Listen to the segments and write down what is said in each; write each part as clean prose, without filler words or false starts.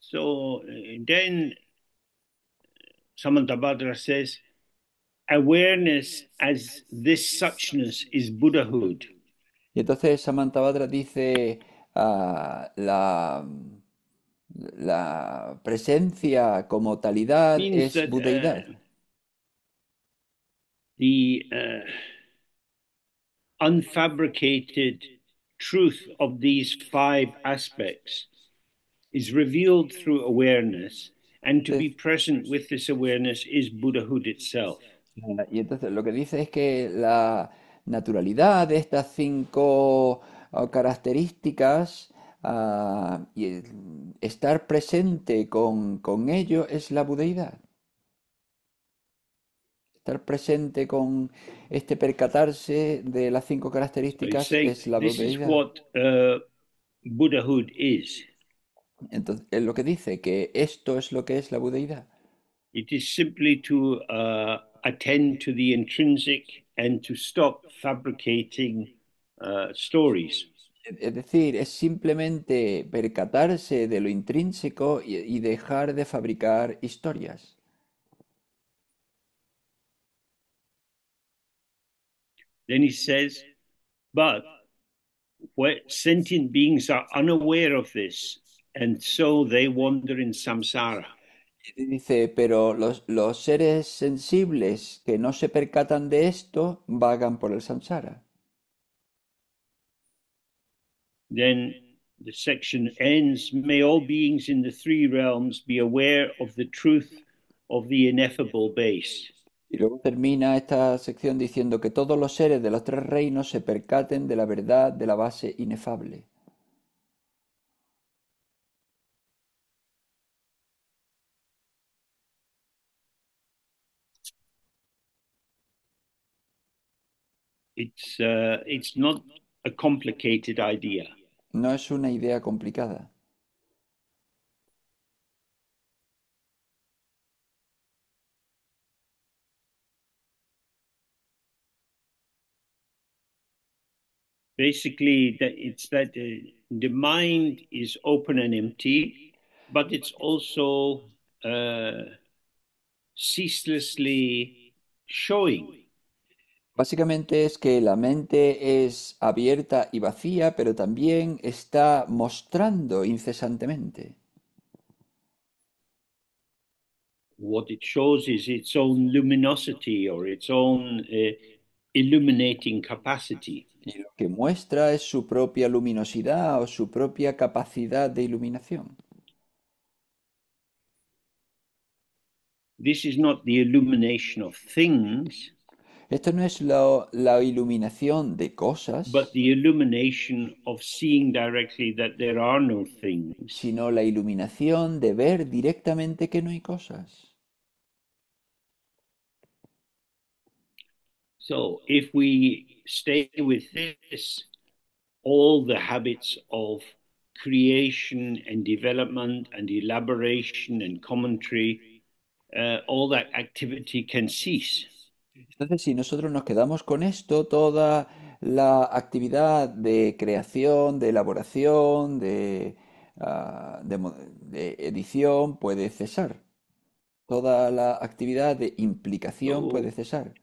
So then Samantabhadra says, awareness as this suchness is Buddhahood. Y entonces Samantabhadra dice la presencia como talidad Means es that budeidad. the unfabricated truth of these five aspects is revealed through awareness, and to be present with this awareness is Buddhahood itself. Y entonces lo que dice es que la naturalidad de estas cinco características y estar presente con ello es la budeidad. Estar presente con este percatarse de las cinco So he's características saying es la this is budeidad. what Buddhahood is. Entonces, es lo que dice, que esto es lo que es la budeidad. It is simply to attend to the intrinsic and to stop fabricating stories. Es decir, es simplemente percatarse de lo intrínseco y dejar de fabricar historias. Then he says, but where sentient beings are unaware of this, and so they wander in samsara. Y dice, pero los seres sensibles que no se percatan de esto vagan por el samsara. Then the section ends, may all beings in the three realms be aware of the truth of the ineffable base. Y luego termina esta sección diciendo que todos los seres de los tres reinos se percaten de la verdad de la base inefable. It's not a complicated idea. No es una idea complicada. Basically, that it's that the mind is open and empty, but it's also ceaselessly showing. Básicamente es que la mente es abierta y vacía, pero también está mostrando incesantemente. What it shows is its own luminosity or its own illuminating capacity. Y lo que muestra es su propia luminosidad o su propia capacidad de iluminación. This is not the illumination of things, Esto no es la iluminación de but cosas, the illumination of seeing directly that there are no things. sino la iluminación de ver directamente que no hay cosas. So if we stay with this, all the habits of creation and development and elaboration and commentary, all that activity can cease. Entonces, si nosotros nos quedamos con esto, toda la actividad de creación, de elaboración, de edición puede cesar. Toda la actividad de implicación puede So cesar.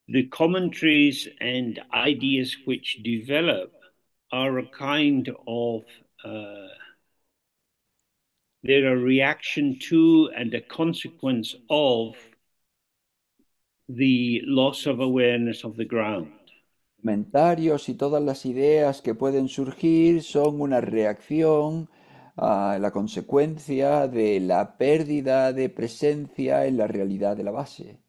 the commentaries and ideas which develop are a kind of they're a reaction to and a consequence of the loss of awareness of the ground. Comentarios y todas las ideas que pueden surgir son una reacción a la consecuencia de la pérdida de presencia en la realidad de la base,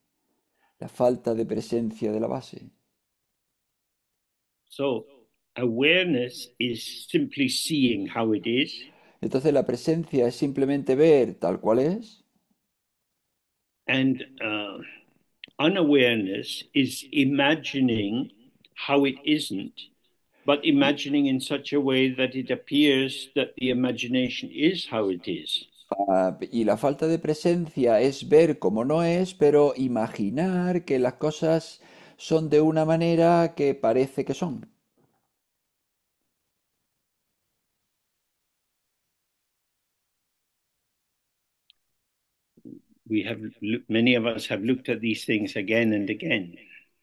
la falta de presencia de la base. So awareness is simply seeing how it is, Entonces la presencia es simplemente ver tal cual es and unawareness is imagining how it isn't, but y, imagining in such a way that it appears that the imagination is how it is. y la falta de presencia es ver como no es, pero imaginar que las cosas son de una manera que parece que son. many of us have looked at these things again and again.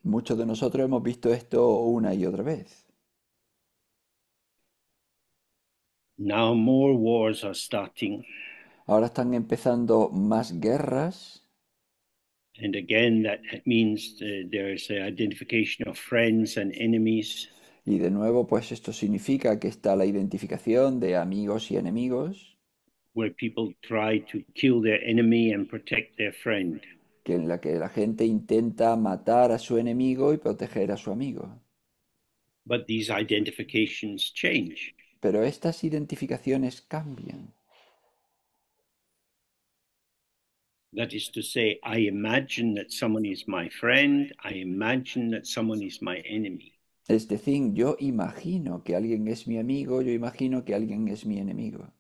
Muchos de nosotros hemos visto esto una y otra vez. Now more wars are starting. Ahora están empezando más guerras. And again, that means there's an identification of friends and enemies. Y de nuevo, pues esto significa que está la identificación de amigos y enemigos, where people try to kill their enemy and protect their friend. que en la que la gente intenta matar a su enemigo y proteger a su amigo. But these identifications change. Pero estas identificaciones cambian. That is to say, I imagine that someone is my friend, I imagine that someone is my enemy. Es decir, yo imagino que alguien es mi amigo, yo imagino que alguien es mi enemigo.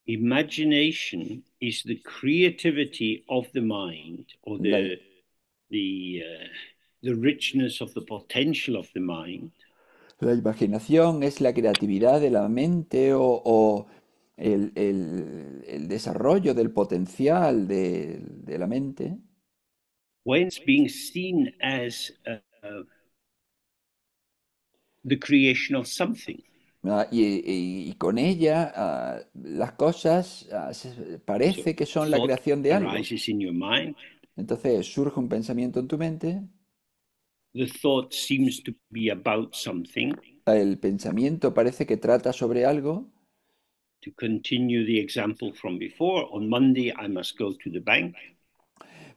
Imagination is the creativity of the mind, or La, the uh, the richness of the potential of the mind. la imaginación es la creatividad de la mente o el desarrollo del potencial de la mente When it's being seen as the creation of something. y con ella las cosas So parece que son la thought creación de algo. arises in your mind. Entonces surge un pensamiento en tu mente, The thought seems to be about something. el pensamiento parece que trata sobre algo. To continue the example from before, on Monday I must go to the bank.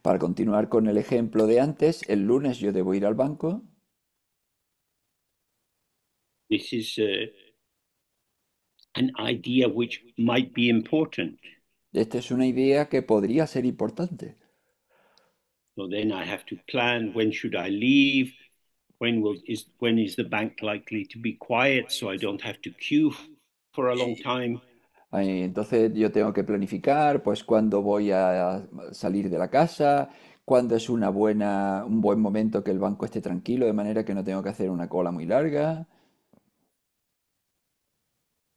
Para continuar con el ejemplo de antes, el lunes yo debo ir al banco. This is an idea which might be important. Esta es una idea que podría ser importante. So then I have to plan, when should I leave? When is the bank likely to be quiet so I don't have to queue for a long time? Entonces yo tengo que planificar, pues cuándo voy a salir de la casa, cuándo es un buen momento que el banco esté tranquilo, de manera que no tengo que hacer una cola muy larga.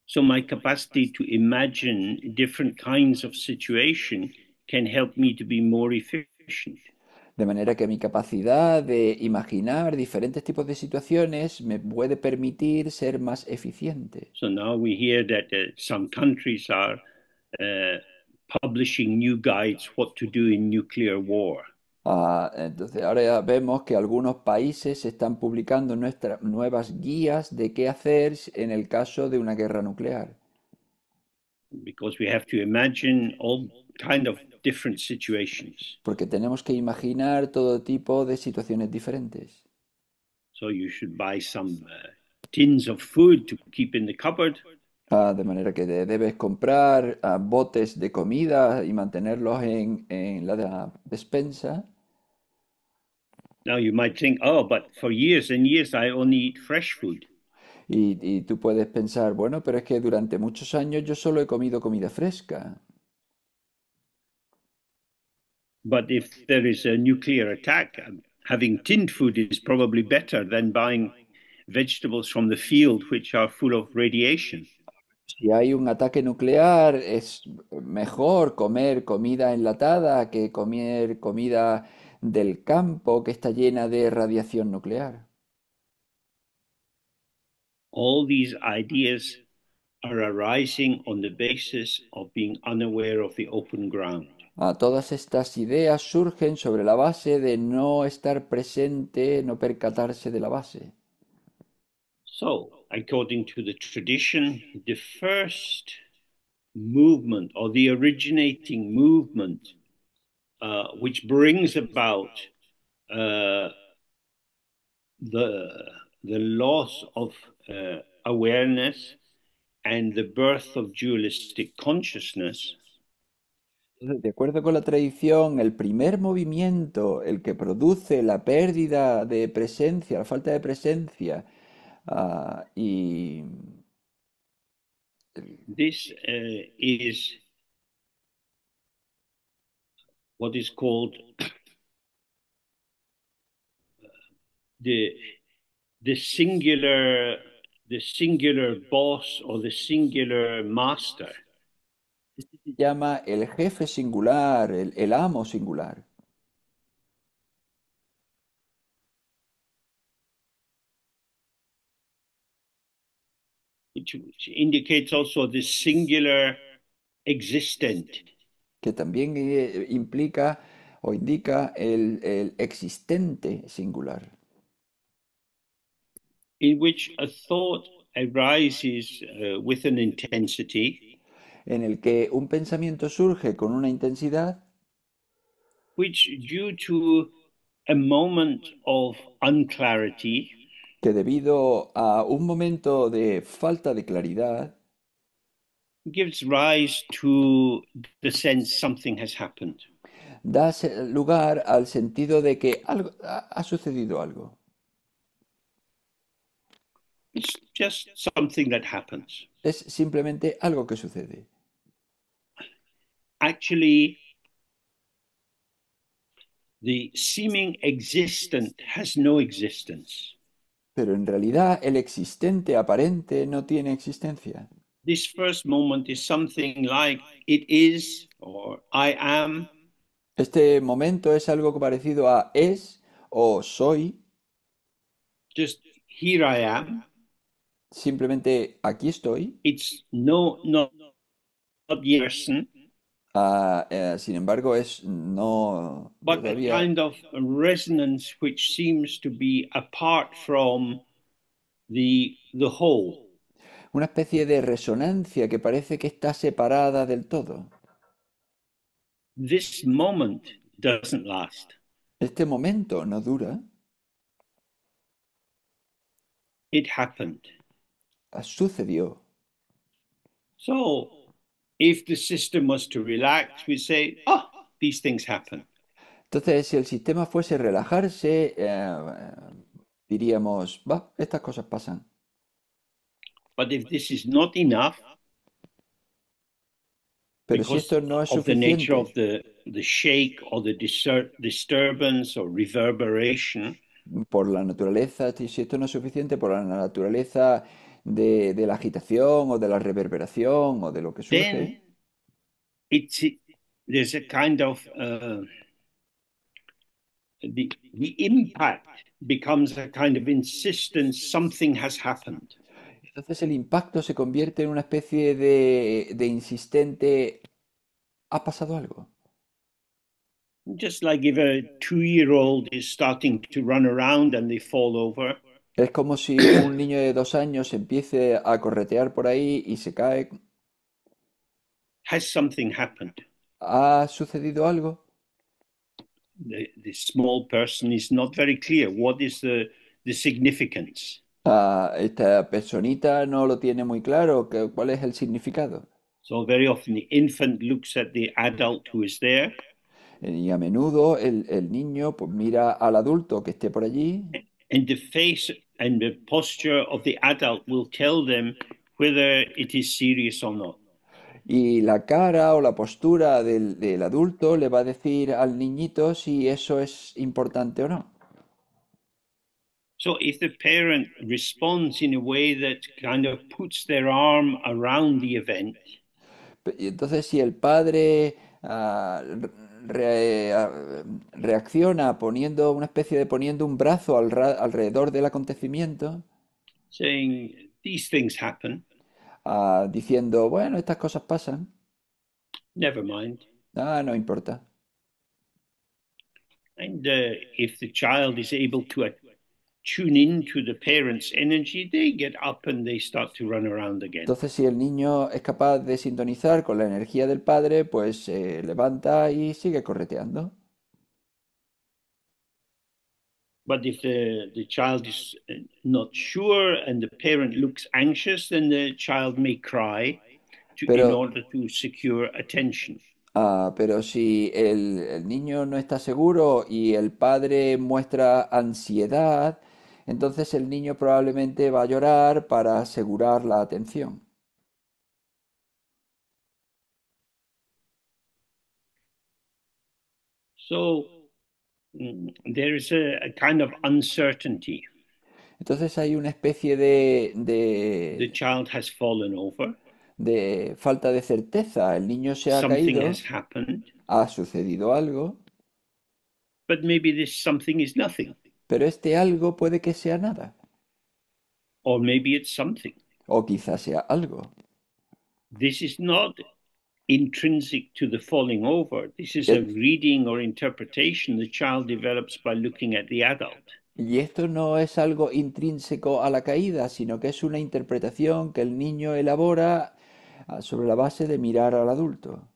So my capacity to imagine different kinds of situation can help me to be more efficient. De manera que mi capacidad de imaginar diferentes tipos de situaciones me puede permitir ser más eficiente. So now we hear that some countries are uh, publishing new guides what to do in nuclear war. Entonces ahora ya vemos que algunos países están publicando nuestras nuevas guías de qué hacer en el caso de una guerra nuclear. Because we have to imagine all kind of different situations. Porque tenemos que imaginar todo tipo de situaciones diferentes. So you should buy some tins of food to keep in the cupboard. De manera que debes comprar botes de comida y mantenerlos en la despensa. Now you might think, oh, but for years and years I only eat fresh food. Y tú puedes pensar, bueno, pero es que durante muchos años yo solo he comido comida fresca. But if there is a nuclear attack, having tinned food is probably better than buying vegetables from the field, which are full of radiation. Si hay un ataque nuclear, es mejor comer comida enlatada que comer comida del campo que está llena de radiación nuclear. All these ideas are arising on the basis of being unaware of the open ground. Todas estas ideas surgen sobre la base de no estar presente, no percatarse de la base. So, according to the tradition, the first movement or the originating movement which brings about uh, the the loss of awareness and the birth of dualistic consciousness Entonces, de acuerdo con la tradición, el primer movimiento, el que produce la pérdida de presencia, la falta de presencia, y this is what is called the the singular the singular boss or the singular master. Este se llama el jefe singular, el amo singular, which indicates also the singular existent, que también implica o indica el existente singular, in which a thought arises with an intensity, en el que un pensamiento surge con una intensidad which, due to a moment of unclarity, que debido a un momento de falta de claridad, gives rise to the sense something has happened. da lugar al sentido de que algo, ha sucedido algo. It's just something that happens. Es simplemente algo que sucede. Actually, the seeming existent has no existence. Pero en realidad el existente aparente no tiene existencia. This first moment is something like it is or I am, Este momento es algo parecido a es o soy, just here I am. simplemente aquí estoy. It's no, not yet person, Sin embargo, es no but a todavía kind of resonance which seems to be apart from the whole. una especie de resonancia que parece que está separada del todo. This moment doesn't last. Este momento no dura, It happened. sucedió. So if the system was to relax, we say, oh, these things happen. Entonces, si el sistema fuese relajarse, diríamos, va, estas cosas pasan. But if this is not enough, Pero si because esto no es of the nature suficiente of the shake or the disturbance or reverberation, por la naturaleza, si esto no es suficiente por la naturaleza de la agitación o de la reverberación o de lo que surge, then it's there's a kind of the impact becomes a kind of insistence something has happened. entonces el impacto se convierte en una especie de insistente, ha pasado algo. Just like if a 2 year old is starting to run around and they fall over, Es como si un niño de 2 años empiece a corretear por ahí y se cae. has something happened? ¿Ha sucedido algo? The small person is not very clear. What is the significance? Esta personita no lo tiene muy claro. ¿Cuál es el significado? So very often the infant looks at the adult who is there, Y a menudo el niño pues mira al adulto que esté por allí and the face and the posture of the adult will tell them whether it is serious or not. y la cara o la postura del adulto le va a decir al niñito si eso es importante o no. So if the parent responds in a way that kind of puts their arm around the event, Y entonces si el padre reacciona poniendo una especie de poniendo un brazo alrededor del acontecimiento, saying these things happen, diciendo, bueno, estas cosas pasan, never mind. no importa. And if the child is able to tune into the parent's energy, they get up and they start to run around again. Entonces, si el niño es capaz de sintonizar con la energía del padre, pues se levanta y sigue correteando. But if the child is not sure and the parent looks anxious, then the child may cry in Pero, order to secure attention. pero si el niño no está seguro y el padre muestra ansiedad, entonces el niño probablemente va a llorar para asegurar la atención. So there is a kind of uncertainty. Entonces hay una especie The child has fallen over. de falta de certeza. El niño se ha Something has caído, happened, ha sucedido algo, but maybe this something is nothing, pero este algo puede que sea nada, or maybe it's something. o quizás sea algo. This is not intrinsic to the falling over. This is a Et- reading or interpretation the child develops by looking at the adult. Y esto no es algo intrínseco a la caída, sino que es una interpretación que el niño elabora sobre la base de mirar al adulto.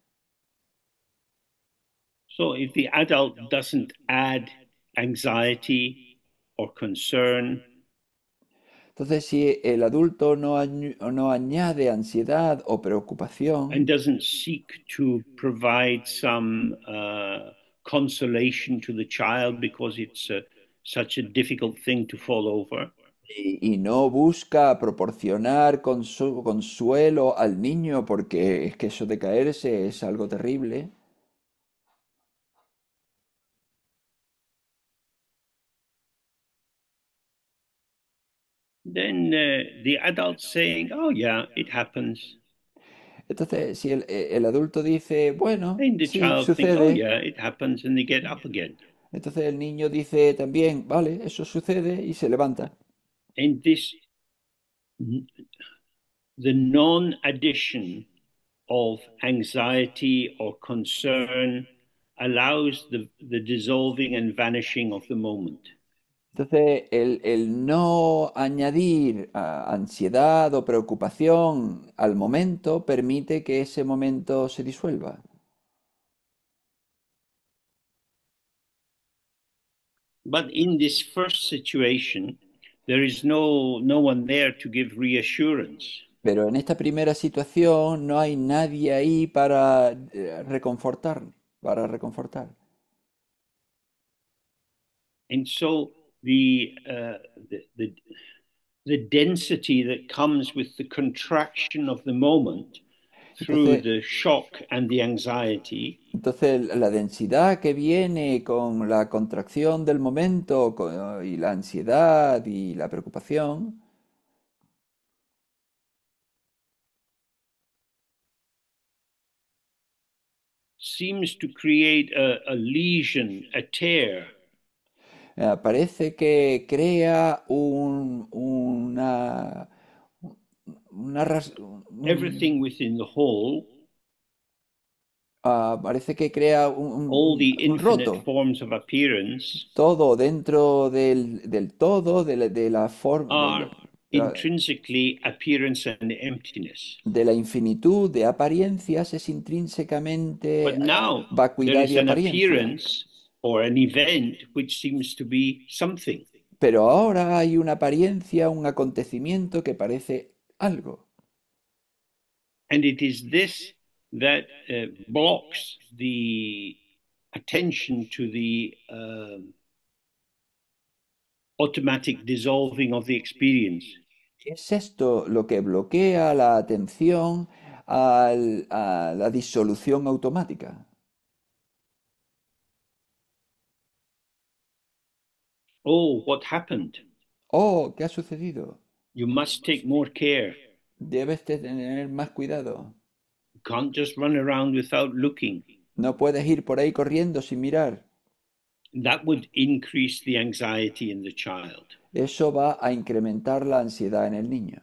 So if the adult doesn't add anxiety or concern Entonces, si el adulto no añade ansiedad o and preocupación doesn't seek to provide some consolation to the child because it's such a difficult thing to fall over, y no busca proporcionar consuelo al niño porque es que eso de caerse es algo terrible, then the adult's saying, "Oh yeah, it happens," entonces si el adulto dice, bueno, and the sí, child think, "Oh sucede, yeah, it happens," and they get up again. entonces el niño dice también, vale, eso sucede y se levanta. And this, the non-addition of anxiety or concern allows the dissolving and vanishing of the moment. Entonces, el no añadir ansiedad o preocupación al momento permite que ese momento se disuelva. But in this first situation, there is no one there to give reassurance. Pero en esta primera situación no hay nadie ahí para reconfortar, para reconfortar. And so the, uh, the, the, the density that comes with the contraction of the moment through Entonces, the shock and the anxiety entonces la densidad que viene con la contracción del momento y la ansiedad y la preocupación seems to create a lesion, a tear. parece que crea Everything within the whole, parece que crea all the un infinite roto. forms of appearance Todo dentro del todo, de la forma, are intrinsically appearance and emptiness. de la infinitud de apariencias es intrínsecamente But now there vacuidad is y an apariencia. appearance or an event which seems to be something. Pero ahora hay una apariencia, un acontecimiento que parece algo. And it is this that blocks the attention to the automatic dissolving of the experience. Es esto lo que bloquea la atención a la disolución automática. Oh, what happened? Oh, ¿qué ha sucedido? You must take more care. Debes tener más cuidado. You can't just run around without looking. No puedes ir por ahí corriendo sin mirar. That would increase the anxiety in the child. Eso va a incrementar la ansiedad en el niño.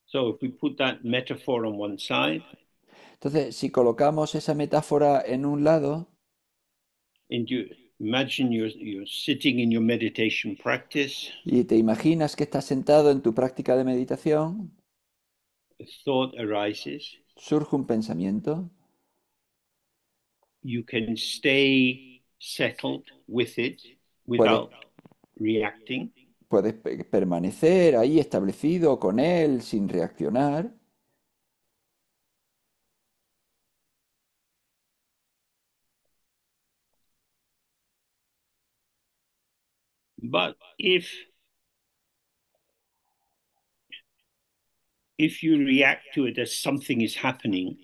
So if we put that metaphor on one side, Entonces, si colocamos esa metáfora en un lado and you imagine you're sitting in your meditation practice, y te imaginas que estás sentado en tu práctica de meditación, a thought arises, surge un pensamiento, you can stay settled with it puedes, without reacting. puedes permanecer ahí establecido con él sin reaccionar. But if you react to it as something is happening,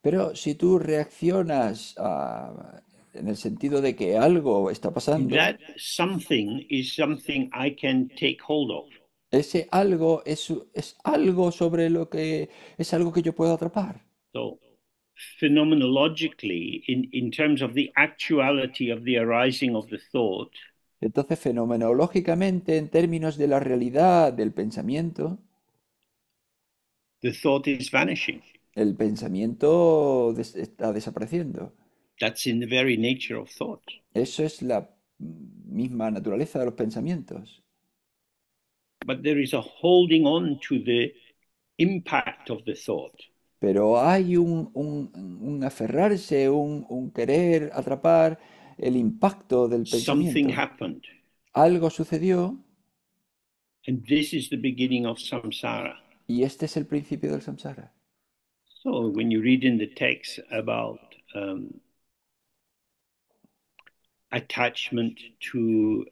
Pero si tú reaccionas en el sentido de que algo está pasando, that something is something I can take hold of. Ese algo es algo sobre lo que es algo que yo puedo atrapar. So, phenomenologically, in terms of the actuality of the arising of the thought, Entonces, fenomenológicamente, en términos de la realidad del pensamiento, the thought is vanishing. el pensamiento está desapareciendo. That's in the very nature of thought. Eso es la misma naturaleza de los pensamientos. But there is a holding on to the impact of the thought. Pero hay un aferrarse, un querer atrapar el impacto del Something pensamiento. happened. Algo sucedió And this is the beginning of samsara. y este es el principio del samsara. So when you read in the text about attachment to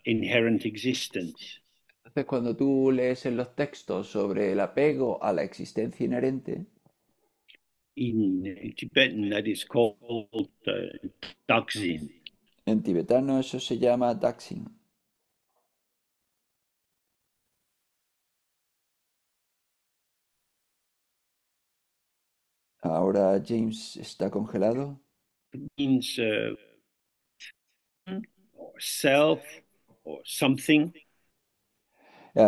inherent existence, Entonces, cuando tú lees en los textos sobre el apego a la existencia inherente, in Tibetan that is called Daksin. en tibetano eso se llama daxing. Ahora James está congelado. Means or self or something.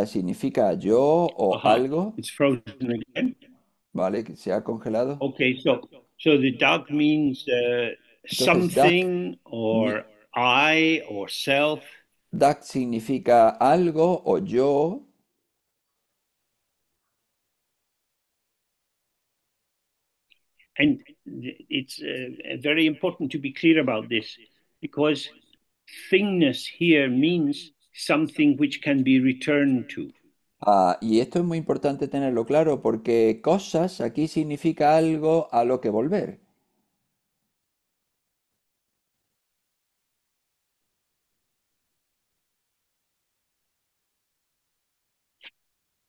Significa yo o Aha, algo, it's frozen again. ¿vale? Que se ha congelado. Okay, so the Dak means Entonces, dak, something or I or self. dak significa algo o yo. And it's very important to be clear about this because thingness here means something which can be returned to. Y esto es muy importante tenerlo claro porque cosas aquí significa algo a lo que volver.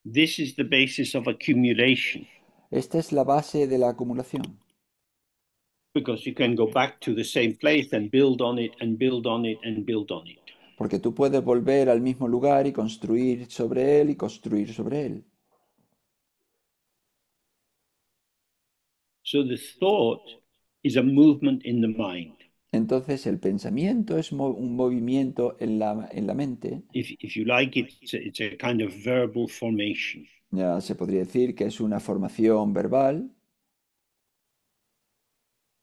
This is the basis of accumulation Esta es la base de la acumulación, because you can go back to the same place and build on it and build on it and build on it. porque tú puedes volver al mismo lugar y construir sobre él y construir sobre él. So the thought is a movement in the mind. Entonces el pensamiento es un movimiento en la mente. If you like, it's a kind of verbal formation. Ya se podría decir que es una formación verbal,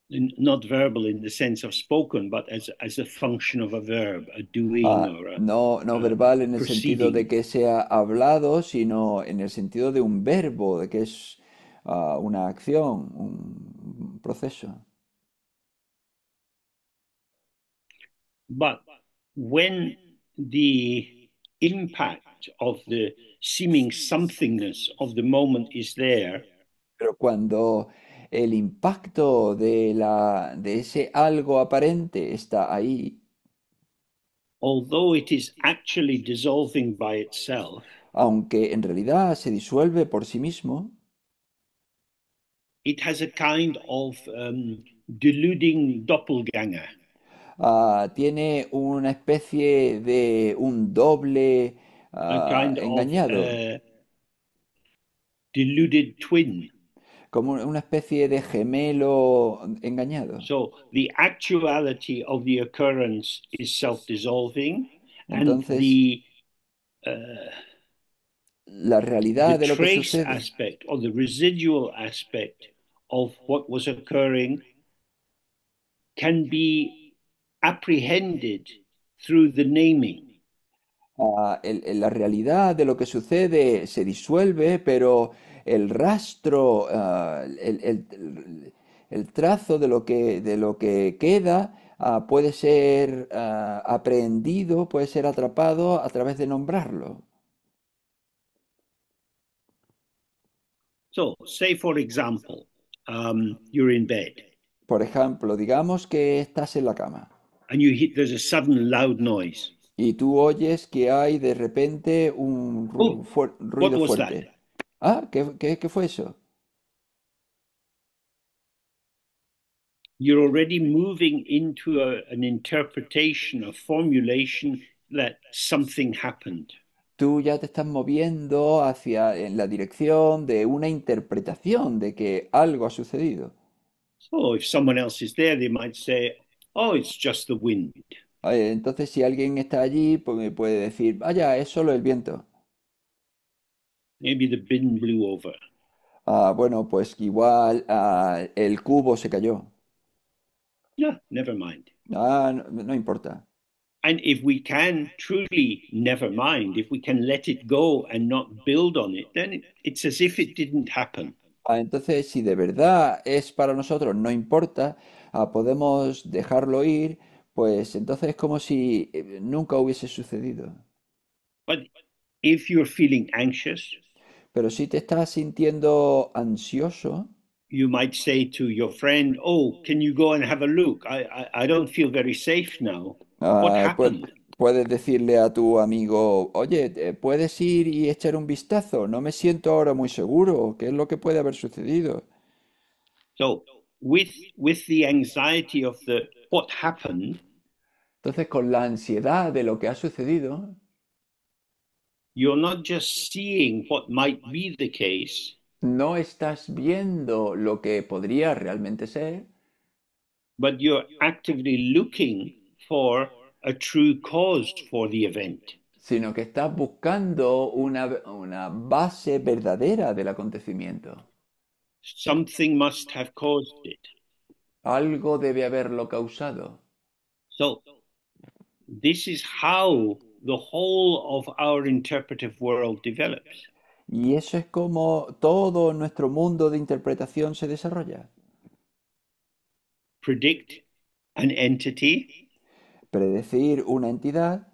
Not verbal in the sense of spoken, but as a function of a verb, a doing or no a verbal en el sentido de proceeding. que sea hablado, sino en el sentido de un verbo, de que es una acción, un proceso. But when the impact of the seeming somethingness of the moment is there, Pero cuando el impacto de ese algo aparente está ahí, although it is actually dissolving by itself, aunque en realidad se disuelve por sí mismo, it has a kind of deluding doppelganger, tiene una especie de un doble a kind of engañado, deluded twin. como una especie de gemelo engañado. So the actuality of the occurrence is self dissolving, and Entonces, uh, la the realidad de lo que trace sucede, aspect or the residual aspect of what was occurring can be apprehended through the naming. la realidad de lo que sucede se disuelve, pero el rastro, el trazo de lo que queda, puede ser aprehendido, puede ser atrapado a través de nombrarlo. So, say for example, you're in bed Por ejemplo, digamos que estás en la cama and there's a sudden loud noise. y tú oyes que hay de repente un Oh, what ruido was that? fuerte. ¿Qué fue eso? You're already moving into an interpretation, a formulation that something happened. Tú ya te estás moviendo hacia en la dirección de una interpretación de que algo ha sucedido. So if someone else is there, they might say, oh, it's just the wind. Entonces, si alguien está allí, pues me puede decir, vaya, es solo el viento. Maybe the wind blew over. Bueno, pues igual el cubo se cayó. Yeah, never mind. No, no importa. And if we can truly never mind, if we can let it go and not build on it, then it's as if it didn't happen. Entonces, si de verdad es para nosotros, no importa, podemos dejarlo ir, pues entonces es como si nunca hubiese sucedido. But if you're feeling anxious, Pero si te estás sintiendo ansioso, you might say to your friend, oh, can you go and have a look? I don't feel very safe now. What Pues happened? puedes decirle a tu amigo, oye, ¿puedes ir y echar un vistazo? No me siento ahora muy seguro. ¿Qué es lo que puede haber sucedido? So with the anxiety of the what happened, Entonces, con la ansiedad de lo que ha sucedido, you're not just seeing what might be the case, no estás viendo lo que podría realmente ser, but you're actively looking for a true cause for the event. sino que estás buscando una base verdadera del acontecimiento. Something must have caused it. Algo debe haberlo causado. So this is how the whole of our interpretive world develops. Y eso es como todo nuestro mundo de interpretación se desarrolla. Predict an entity, Predecir una entidad,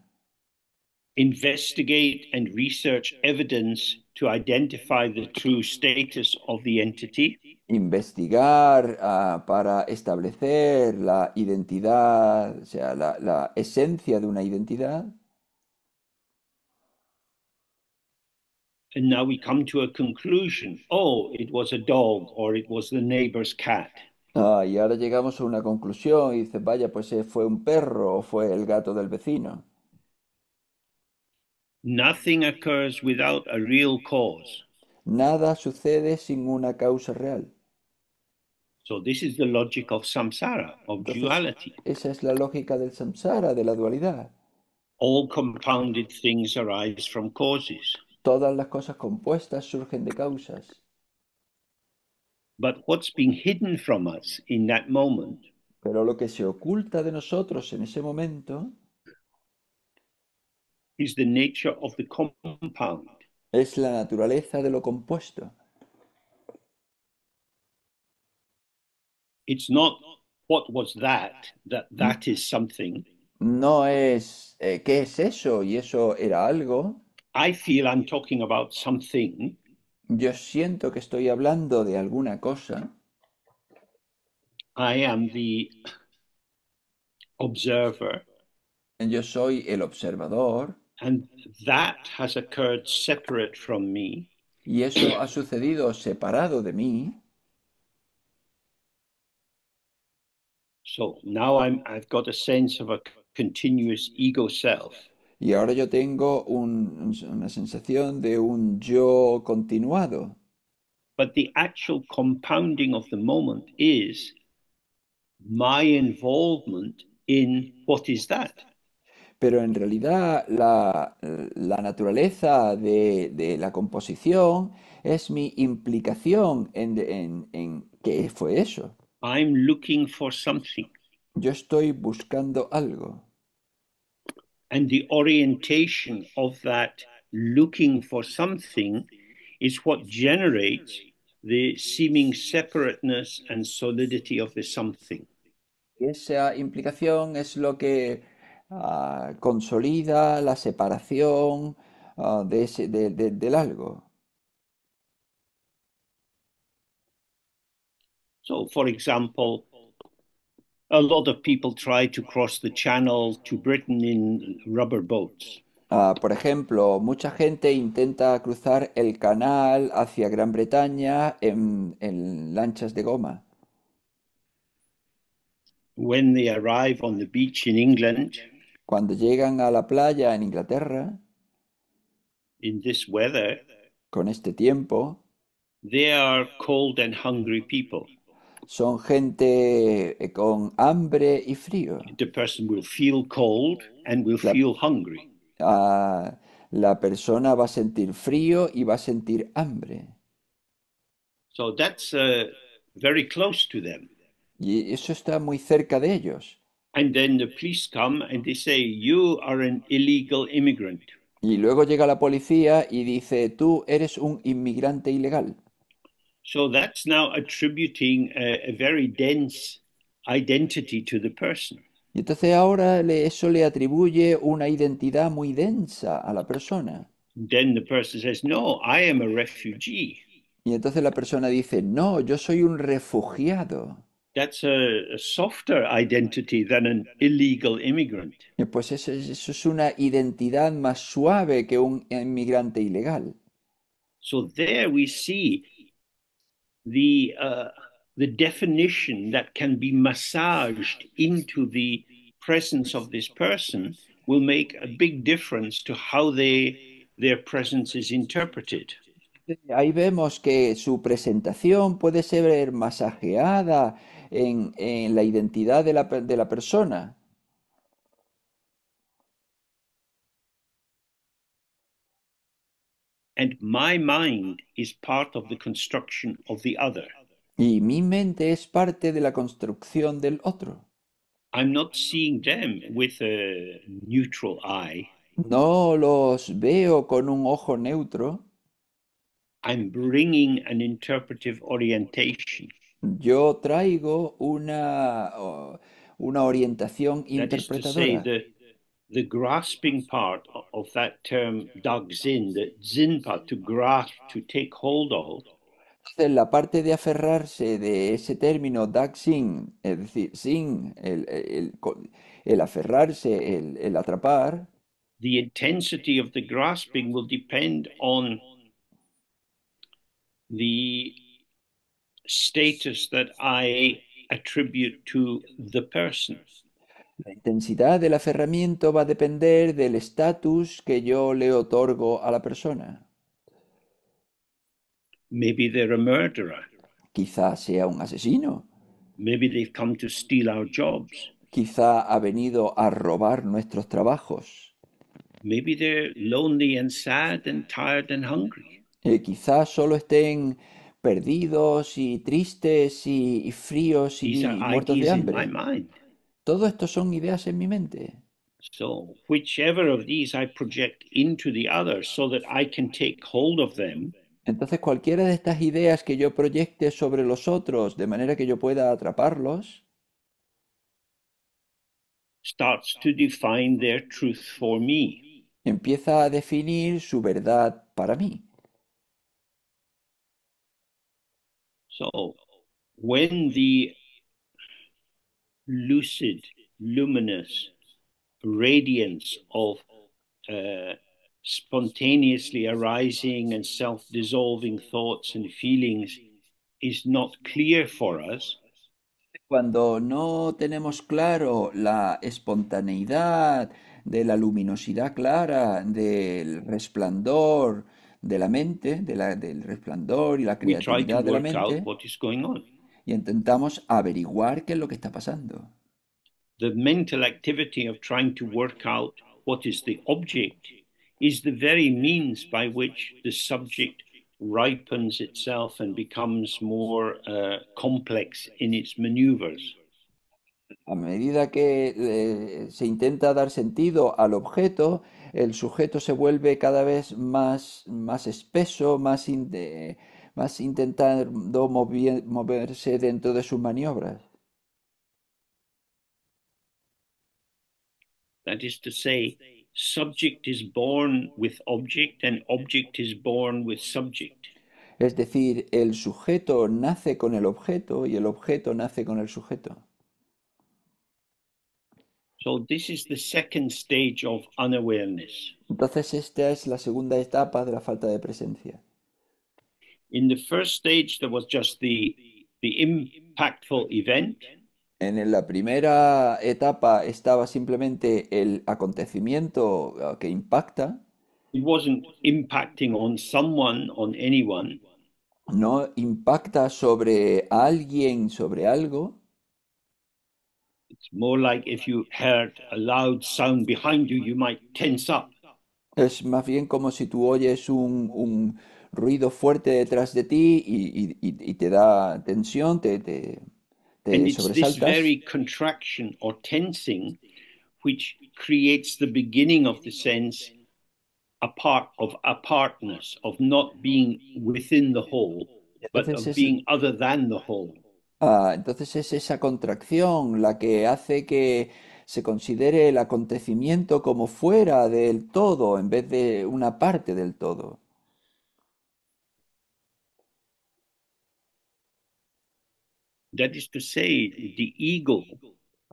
investigate and research evidence to identify the true status of the entity, investigar para establecer la identidad, o sea, la esencia de una identidad. and now we come to a conclusion. Oh, it was a dog or it was the neighbor's cat. Y ahora llegamos a una conclusión y dices, vaya, pues fue un perro o fue el gato del vecino. Nothing occurs without a real cause. Nada sucede sin una causa real. So this is the logic of samsara, of Entonces, duality. esa es la lógica del samsara, de la dualidad. All compounded things arise from causes. Todas las cosas compuestas surgen de causas. But what's being hidden from us in that moment Pero lo que se oculta de nosotros en ese momento is the nature of the compound. es la naturaleza de lo compuesto. It's not what was that is something. No es ¿qué es eso? Y eso era algo. I feel I'm talking about something. Yo siento que estoy hablando de alguna cosa. I am the observer, Yo soy el observador and that has occurred separate from me. y eso ha sucedido separado de mí. So now I've got a sense of a continuous ego self. Y ahora yo tengo una sensación de un yo continuado. But the actual compounding of the moment is my involvement in what is that. Pero en realidad la naturaleza de la composición es mi implicación en qué fue eso. I'm looking for something. Yo estoy buscando algo. And the orientation of that looking for something is what generates the seeming separateness and solidity of the something. Esa implicación es lo que consolida la separación del algo. So, for example, a lot of people try to cross the channel to Britain in rubber boats. Por ejemplo, mucha gente intenta cruzar el canal hacia Gran Bretaña en lanchas de goma. When they arrive on the beach in England, Cuando llegan a la playa en Inglaterra, in this weather, con este tiempo, they are cold and hungry people. son gente con hambre y frío. The person will feel cold and will La, feel hungry. la persona va a sentir frío y va a sentir hambre. So that's very close to them. Y eso está muy cerca de ellos. And then the police come and they say, "You are an illegal immigrant." Y luego llega la policía y dice, tú eres un inmigrante ilegal. So that's now attributing a very dense identity to the person. Y entonces ahora eso le atribuye una identidad muy densa a la persona. Then the person says, "No, I am a refugee." Y entonces la persona dice, no, yo soy un refugiado. That's a softer identity than an illegal immigrant. Y pues eso es una identidad más suave que un inmigrante ilegal. So there we see the uh, the definition that can be massaged into the presence of this person will make a big difference to how their presence is interpreted. Ahí vemos que su presentación puede ser masajeada en la identidad de la persona. And my mind is part of the construction of the other. Y mi mente es parte de la construcción del otro. I'm not seeing them with a neutral eye. No los veo con un ojo neutro. I'm bringing an interpretive orientation. Yo traigo una orientación That is to say, interpretadora. the grasping part of that term dag zin, the zin part, to grasp, to take hold of, Entonces, la parte de aferrarse de ese término daxing, es decir, sin el aferrarse, el atrapar, the intensity of the grasping will depend on the status that I attribute to the person. la intensidad del aferramiento va a depender del estatus que yo le otorgo a la persona. Maybe they're a murderer. Quizá sea un asesino, Maybe they've come to steal our jobs. quizá ha venido a robar nuestros trabajos, Maybe they're lonely and sad and tired and hungry. quizá solo estén perdidos y tristes y fríos These are y muertos de ideas in my hambre. mind. Todo esto son ideas en mi mente. So, whichever of these I project into the other so that I can take hold of them, Entonces cualquiera de estas ideas que yo proyecte sobre los otros de manera que yo pueda atraparlos, starts to define their truth for me. empieza a definir su verdad para mí. So, when the lucid, luminous radiance of uh, spontaneously arising and self dissolving thoughts and feelings is not clear for us, Cuando no tenemos claro la espontaneidad de la luminosidad clara, del resplandor de la mente, del resplandor y la we try to creatividad de la work out mente, what is going on. y intentamos averiguar qué es lo que está pasando. The mental activity of trying to work out what is the object is the very means by which the subject ripens itself and becomes more complex in its maneuvers. A medida que se intenta dar sentido al objeto, el sujeto se vuelve cada vez más espeso, más intentando moverse dentro de sus maniobras. That is to say, subject is born with object and object is born with subject. Es decir, el sujeto nace con el objeto y el objeto nace con el sujeto. So, this is the second stage of unawareness. Entonces, esta es la segunda etapa de la falta de presencia. In the first stage, there was just the impactful event. En la primera etapa estaba simplemente el acontecimiento que impacta. It wasn't impacting on someone, on anyone. no impacta sobre alguien, sobre algo. It's more like if you heard a loud sound behind you, you might tense up. Es más bien como si tú oyes un ruido fuerte detrás de ti y te da tensión, And te it's this sobresaltas. very contraction or tensing which creates the beginning of the sense apart of apartness, of not being within the whole, but Entonces of es, being other than the whole. entonces es esa contracción la que hace que se considere el acontecimiento como fuera del todo en vez de una parte del todo. That is to say, the ego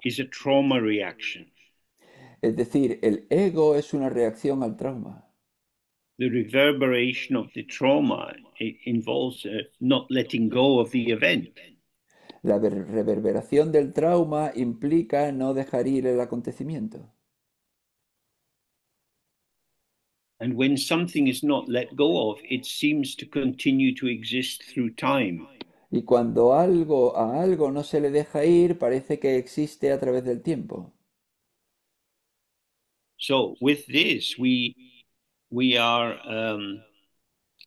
is a trauma reaction. Es decir, el ego es una reacción al trauma. The reverberation of the trauma involves not letting go of the event. La reverberación del trauma implica no dejar ir el acontecimiento. And when something is not let go of, it seems to continue to exist through time. Y cuando algo a algo no se le deja ir, parece que existe a través del tiempo. So with this, we are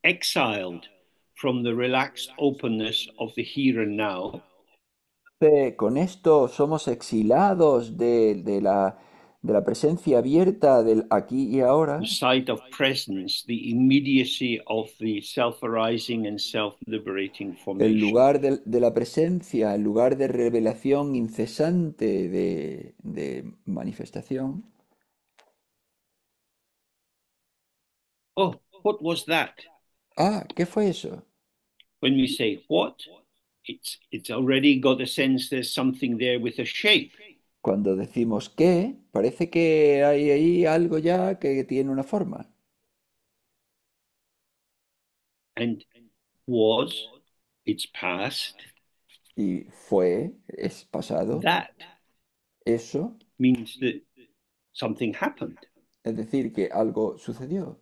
exiled from the relaxed openness of the here and now, Con esto somos exilados de la presencia abierta del aquí y the ahora, sight of presence, the immediacy of the self-arising and self-liberating el formation. lugar de la presencia, el lugar de revelación incesante de manifestación. Oh, what was that? Ah, ¿qué fue eso? When we say what, it's already got a sense there's something there with a shape. Cuando decimos qué, parece que hay ahí algo ya que tiene una forma. And was, it's past. Y fue, es pasado. That Eso, means that something happened. es decir, que algo sucedió.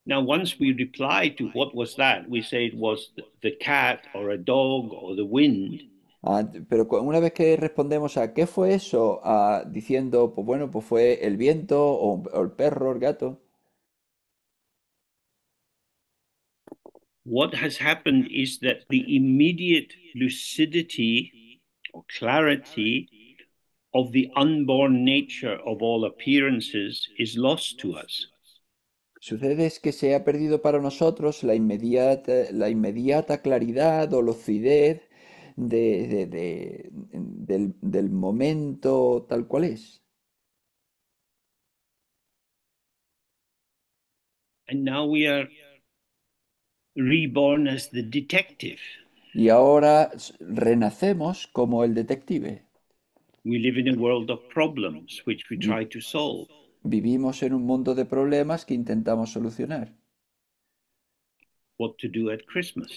Now, once we reply to what was that, we say it was the cat or a dog or the wind. Pero una vez que respondemos a ¿qué fue eso? Diciendo, pues bueno, pues fue el viento o el perro, el gato. What has happened is that the immediate lucidity or clarity of the unborn nature of all appearances is lost to us. Sucede es que se ha perdido para nosotros la inmediata claridad o lucidez del momento tal cual es. And now we are reborn as the detective. Y ahora renacemos como el detective. We live in a world of problems which we Vi- try to solve. vivimos en un mundo de problemas que intentamos solucionar. What to do at Christmas,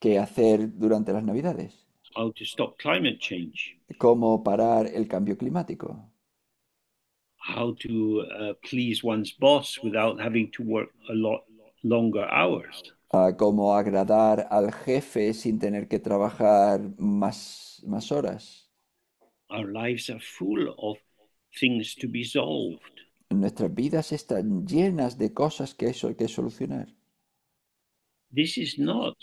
¿Qué hacer durante las Navidades? how to stop climate change, ¿Cómo parar el cambio climático? how to please one's boss without having to work a lot longer hours. Cómo agradar al jefe sin tener que trabajar más horas. Our lives are full of things to be solved. Nuestras vidas están llenas de cosas que hay que solucionar. This is not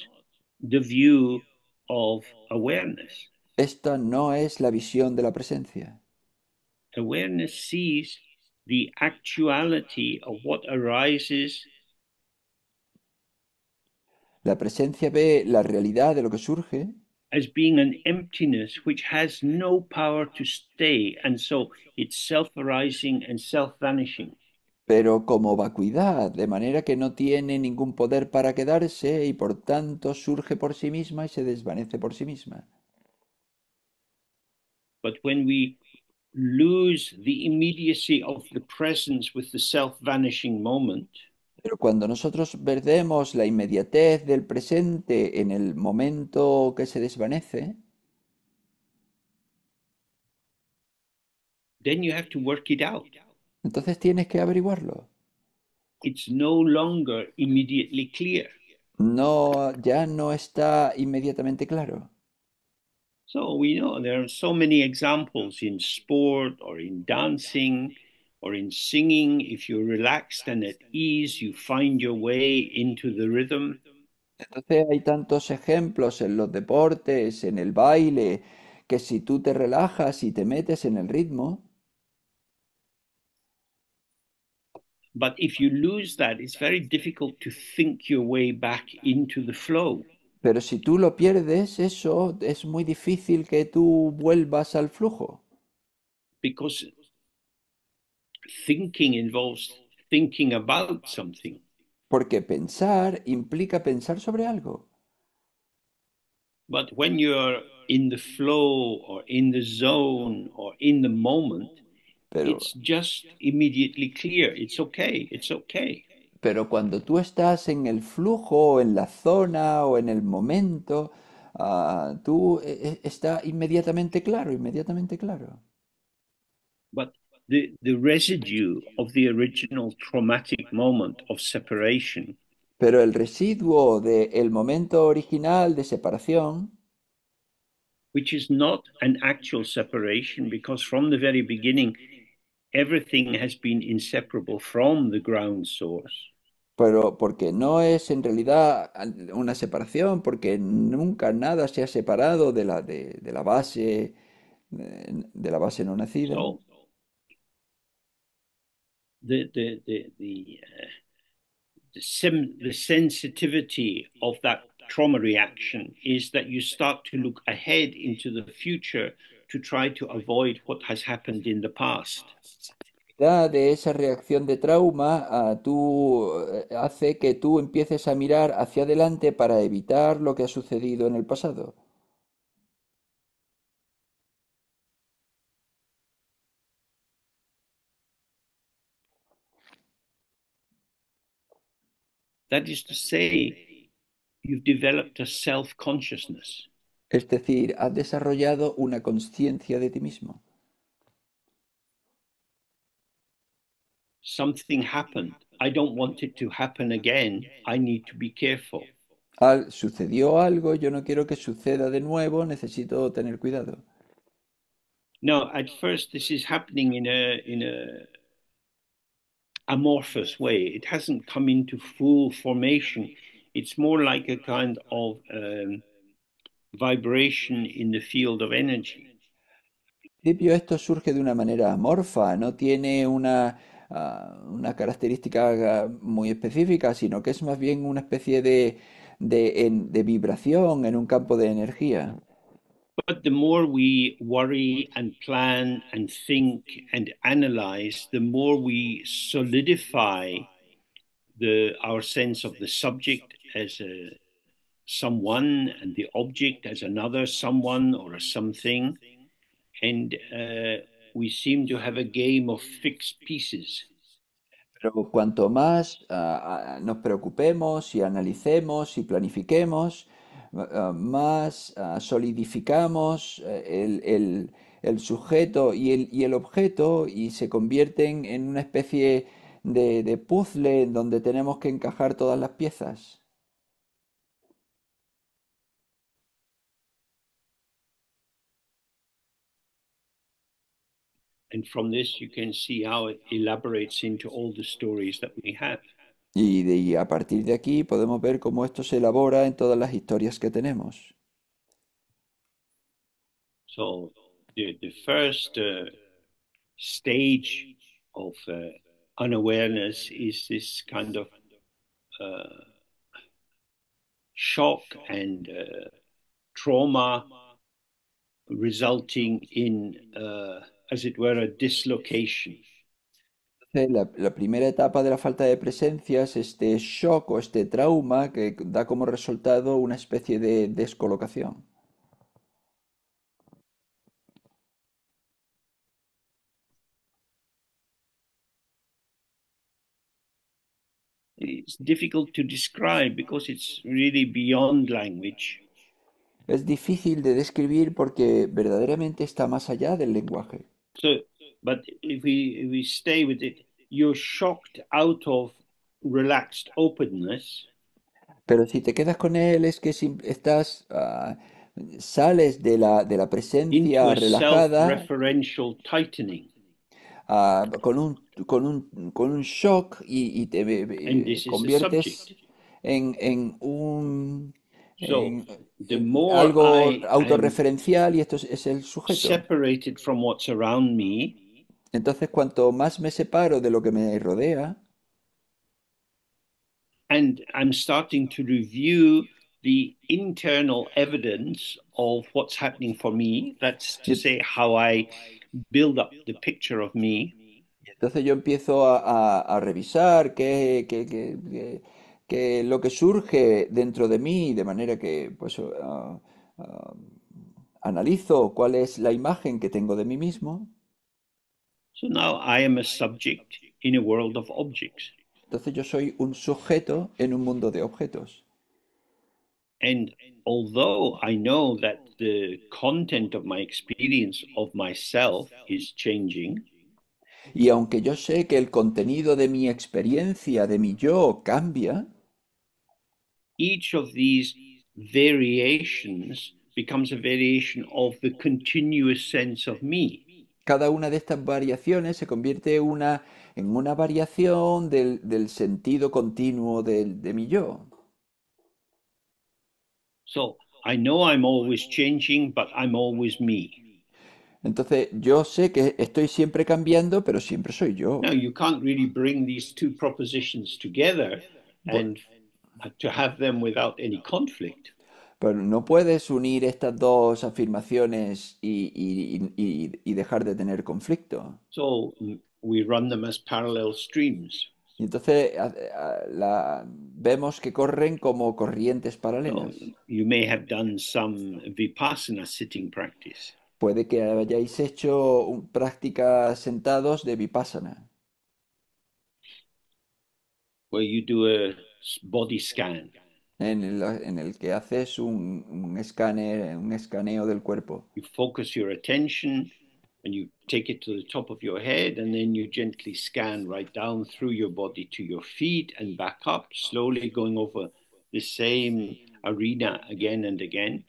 the view of awareness. Esta no es la visión de la presencia. Awareness sees the actuality of what arises La presencia ve la realidad de lo que surge as being an emptiness which has no power to stay, and so it's self arising and self vanishing. pero como vacuidad, de manera que no tiene ningún poder para quedarse y por tanto surge por sí misma y se desvanece por sí misma. But when we lose the immediacy of the presence with the self vanishing moment, Pero cuando nosotros perdemos la inmediatez del presente en el momento que se desvanece, then you have to work it out. entonces tienes que averiguarlo. it's no longer immediately clear. No, ya no está inmediatamente claro. So we know there are so many examples in sport or in dancing or in singing. If you're relaxed and at ease, you find your way into the rhythm. Entonces hay tantos ejemplos en los deportes, en el baile, que si tú te relajas y te metes en el ritmo, But if you lose that, it's very difficult to think your way back into the flow pero si tú lo pierdes, eso es muy difícil que tú vuelvas al flujo, because thinking involves thinking about something. porque pensar implica pensar sobre algo. But when you're in the flow or in the zone or in the moment, Pero, it's just immediately clear. It's okay. It's okay. pero cuando tú estás en el flujo, o en la zona o en el momento, tú está inmediatamente claro, inmediatamente claro. But the residue of the original traumatic moment of separation, Pero el residuo del momento original de separación, which is not an actual separation, because from the very beginning, everything has been inseparable from the ground source. pero porque no es en realidad una separación, porque nunca nada se ha separado de la base no nacida. So the sensitivity of that trauma reaction is that you start to look ahead into the future to try to avoid what has happened in the past. De esa reacción de trauma, hace que tú empieces a mirar hacia adelante para evitar lo que ha sucedido en el pasado. That is to say, you've developed a self consciousness. Es decir, has desarrollado una conciencia de ti mismo. Something happened. I don't want it to happen again. I need to be careful. Sucedió algo, yo no quiero que suceda de nuevo, necesito tener cuidado. Now, at first, this is happening in a amorphous way. It hasn't come into full formation. It's more like a kind of vibration in the field of energy. Principio esto surge de una manera amorfa, no tiene una característica muy específica, sino que es más bien una especie de vibración en un campo de energía. But the more we worry and plan and think and analyze, the more we solidify our sense of the subject as a someone and the object as another someone or a something. And we seem to have a game of fixed pieces. Pero cuanto más nos preocupemos y analicemos y planifiquemos, más solidificamos el sujeto y el objeto y se convierten en una especie de puzzle en donde tenemos que encajar todas las piezas. And from this, you can see how it elaborates into all the stories that we have. Y a partir de aquí podemos ver cómo esto se elabora en todas las historias que tenemos. So the first stage of unawareness is this kind of uh, shock and trauma resulting in, as it were, a dislocation. La primera etapa de la falta de presencia es este shock o este trauma que da como resultado una especie de descolocación. It's difficult to describe because it's really beyond language. Es difícil de describir porque verdaderamente está más allá del lenguaje. So, but if we stay with it, you're shocked out of relaxed openness, Pero si te quedas con él es que estás, sales de la into presencia a relajada, self-referential tightening. con un shock y te And this is a conviertes subject. en un So en, the more algo I am autorreferencial y esto es el sujeto. separated from what's around me, Entonces, cuanto más me separo de lo que me rodea, and I'm starting to review the internal evidence of what's happening for me, that's to y say, how I build up the picture of me. entonces yo empiezo a revisar qué lo que surge dentro de mí, de manera que pues ah, analizo cuál es la imagen que tengo de mí mismo. So now I am a subject in a world of objects. Entonces yo soy un sujeto en un mundo de objetos. And although I know that the content of my experience of myself is changing, Y aunque yo sé que el contenido de mi experiencia, de mi yo, cambia, each of these variations becomes a variation of the continuous sense of me. cada una de estas variaciones se convierte en una variación del sentido continuo de mi yo. So I know I'm always changing, but I'm always me. Entonces, yo sé que estoy siempre cambiando, pero siempre soy Now, yo. you can't really bring these two propositions together Pu- and to have them without any conflict. Pero no puedes unir estas dos afirmaciones y dejar de tener conflicto. So we run them as parallel streams. Y entonces vemos que corren como corrientes So paralelas. you may have done some vipassana sitting practice Puede que hayáis hecho prácticas sentados de vipassana, where you do a body scan. en el que haces un escaneo del cuerpo. You focus your attention and you take it to the top of your head, and then you gently scan right down through your body to your feet and back up, slowly going over the same arena again and again.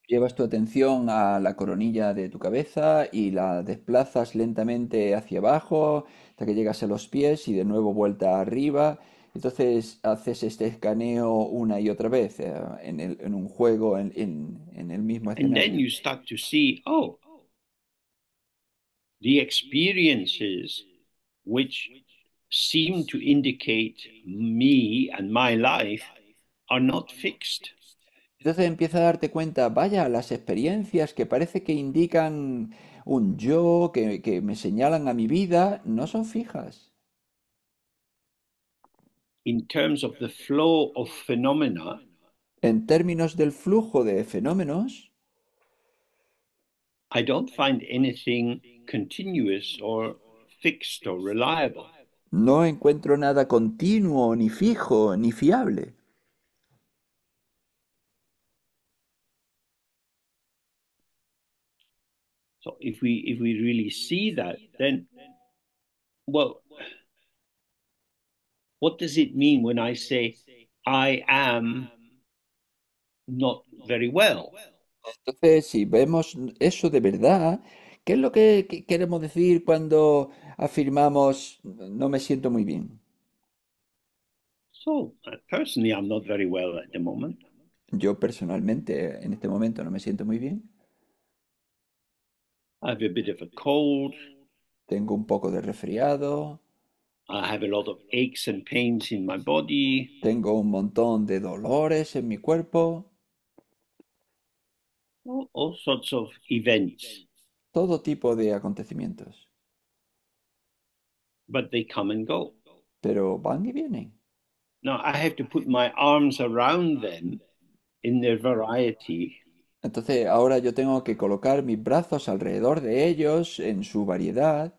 Llevas tu atención a la coronilla de tu cabeza y la desplazas lentamente hacia abajo hasta que llegas a los pies y de nuevo vuelta arriba. Entonces haces este escaneo una y otra vez en un juego en el mismo And then escenario. you start to see, oh, the experiences which seem to indicate me and my life are not fixed. Entonces empiezas a darte cuenta, vaya, las experiencias que parece que indican un yo, que me señalan a mi vida, no son fijas. In terms of the flow of phenomena, En términos del flujo de fenómenos, I don't find anything continuous or fixed or reliable. no encuentro nada continuo, ni fijo, ni fiable. So if we really see that, then well, what does it mean when I say I am not very well? Entonces, si vemos eso de verdad, ¿qué es lo que queremos decir cuando afirmamos no me siento muy bien? So personally, I'm not very well at the moment. Yo personalmente en este momento no me siento muy bien. I have a bit of a cold. Tengo un poco de resfriado, I have a lot of aches and pains in my body. tengo un montón de dolores en mi cuerpo, All sorts of events, todo tipo de acontecimientos, but they come and go. pero van y vienen. Now I have to put my arms around them in their variety. Entonces ahora yo tengo que colocar mis brazos alrededor de ellos en su variedad.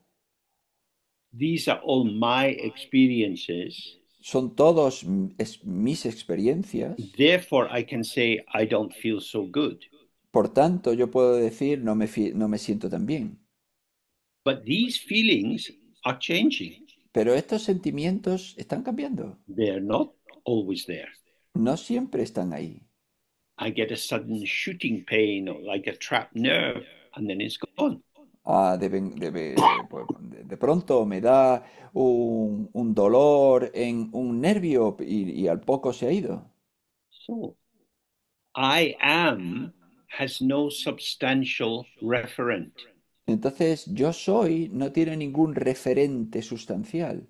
These are all my experiences. Son todos mis experiencias. Therefore, I can say I don't feel so good. Por tanto, yo puedo decir no me siento tan bien. But these feelings are changing. Pero estos sentimientos están cambiando. They're not always there. No siempre están ahí. I get a sudden shooting pain or like a trapped nerve, and then it's gone. Pues, de pronto me da un dolor en un nervio y al poco se ha ido. So I am has no substantial referent. Entonces, yo soy no tiene ningún referente sustancial.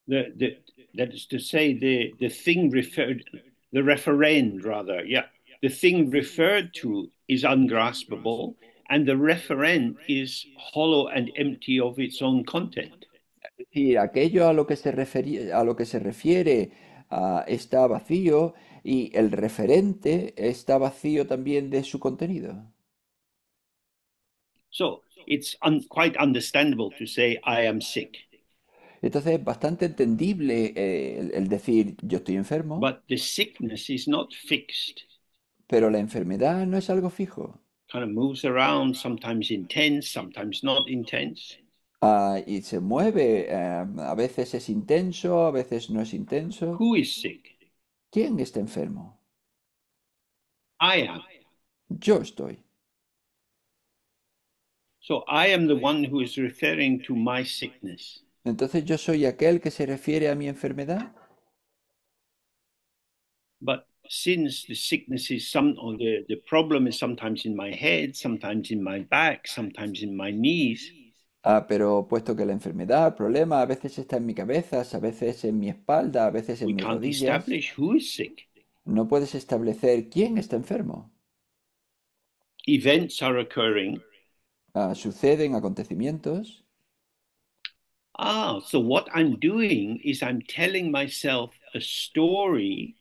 The that is to say, the thing referred, the referend rather, yeah, the thing referred to is ungraspable, and the referent is hollow and empty of its own content. Y aquello a lo que se refiere está vacío y el referente está vacío también de su contenido. So it's quite understandable to say I am sick, Entonces es bastante entendible el decir yo estoy enfermo, but the sickness is not fixed. pero la enfermedad no es algo fijo. Kind of moves around, sometimes intense, sometimes not intense. Y se mueve, a veces es intenso, a veces no es intenso. Who is sick? ¿Quién está enfermo? I am. Yo estoy. So I am the one who is referring to my sickness. Entonces yo soy aquel que se refiere a mi enfermedad. But since the sickness is some, or the problem is sometimes in my head, sometimes in my back, sometimes in my knees, Pero puesto que la enfermedad, el problema, a veces está en mi cabeza, a veces en mi espalda, a veces en we mis can't rodillas, establish who is sick. no puedes establecer quién está enfermo. Events are occurring. Suceden acontecimientos. So what I'm doing is I'm telling myself a story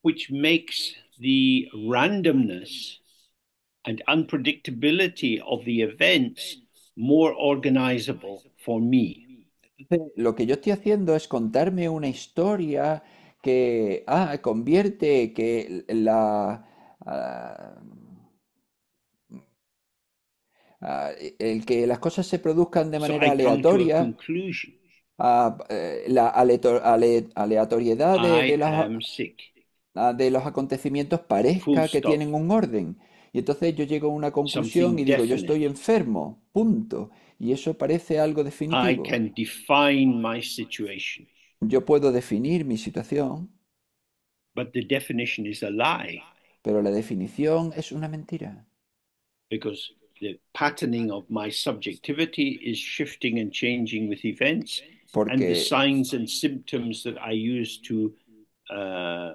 which makes the randomness and unpredictability of the events more organizable for me. Lo que yo estoy haciendo es contarme una historia que convierte que el que las cosas se produzcan de So manera I come to a aleatoria, conclusion. la aleatoriedad I am sick. de los acontecimientos Full parezca que stop. tienen un orden. Y entonces yo llego a una conclusión Something y digo, yo definite. estoy enfermo, punto. Y eso parece algo I definitivo. can define my situation, Yo puedo definir mi situación, but the definition is a lie pero la definición es una mentira. because the patterning of my subjectivity is shifting and changing with events, and the Porque, signs and symptoms that I use to uh,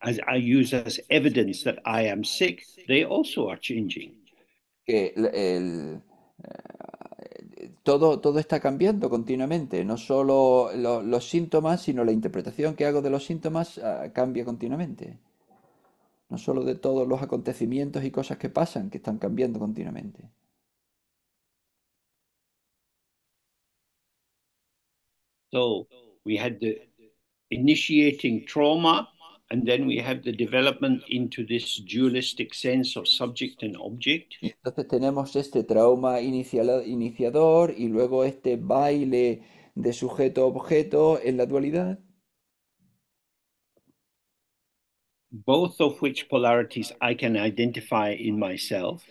as I use as evidence that I am sick, they also are changing. que todo está cambiando continuamente. No solo los síntomas, sino la interpretación que hago de los síntomas cambia continuamente. No solo de todos los acontecimientos y cosas que pasan, que están cambiando continuamente. So we had the initiating trauma, and then we have the development into this dualistic sense of subject and object. Y entonces tenemos este trauma iniciador y luego este baile de sujeto-objeto en la dualidad, Both of which polarities I can identify in myself.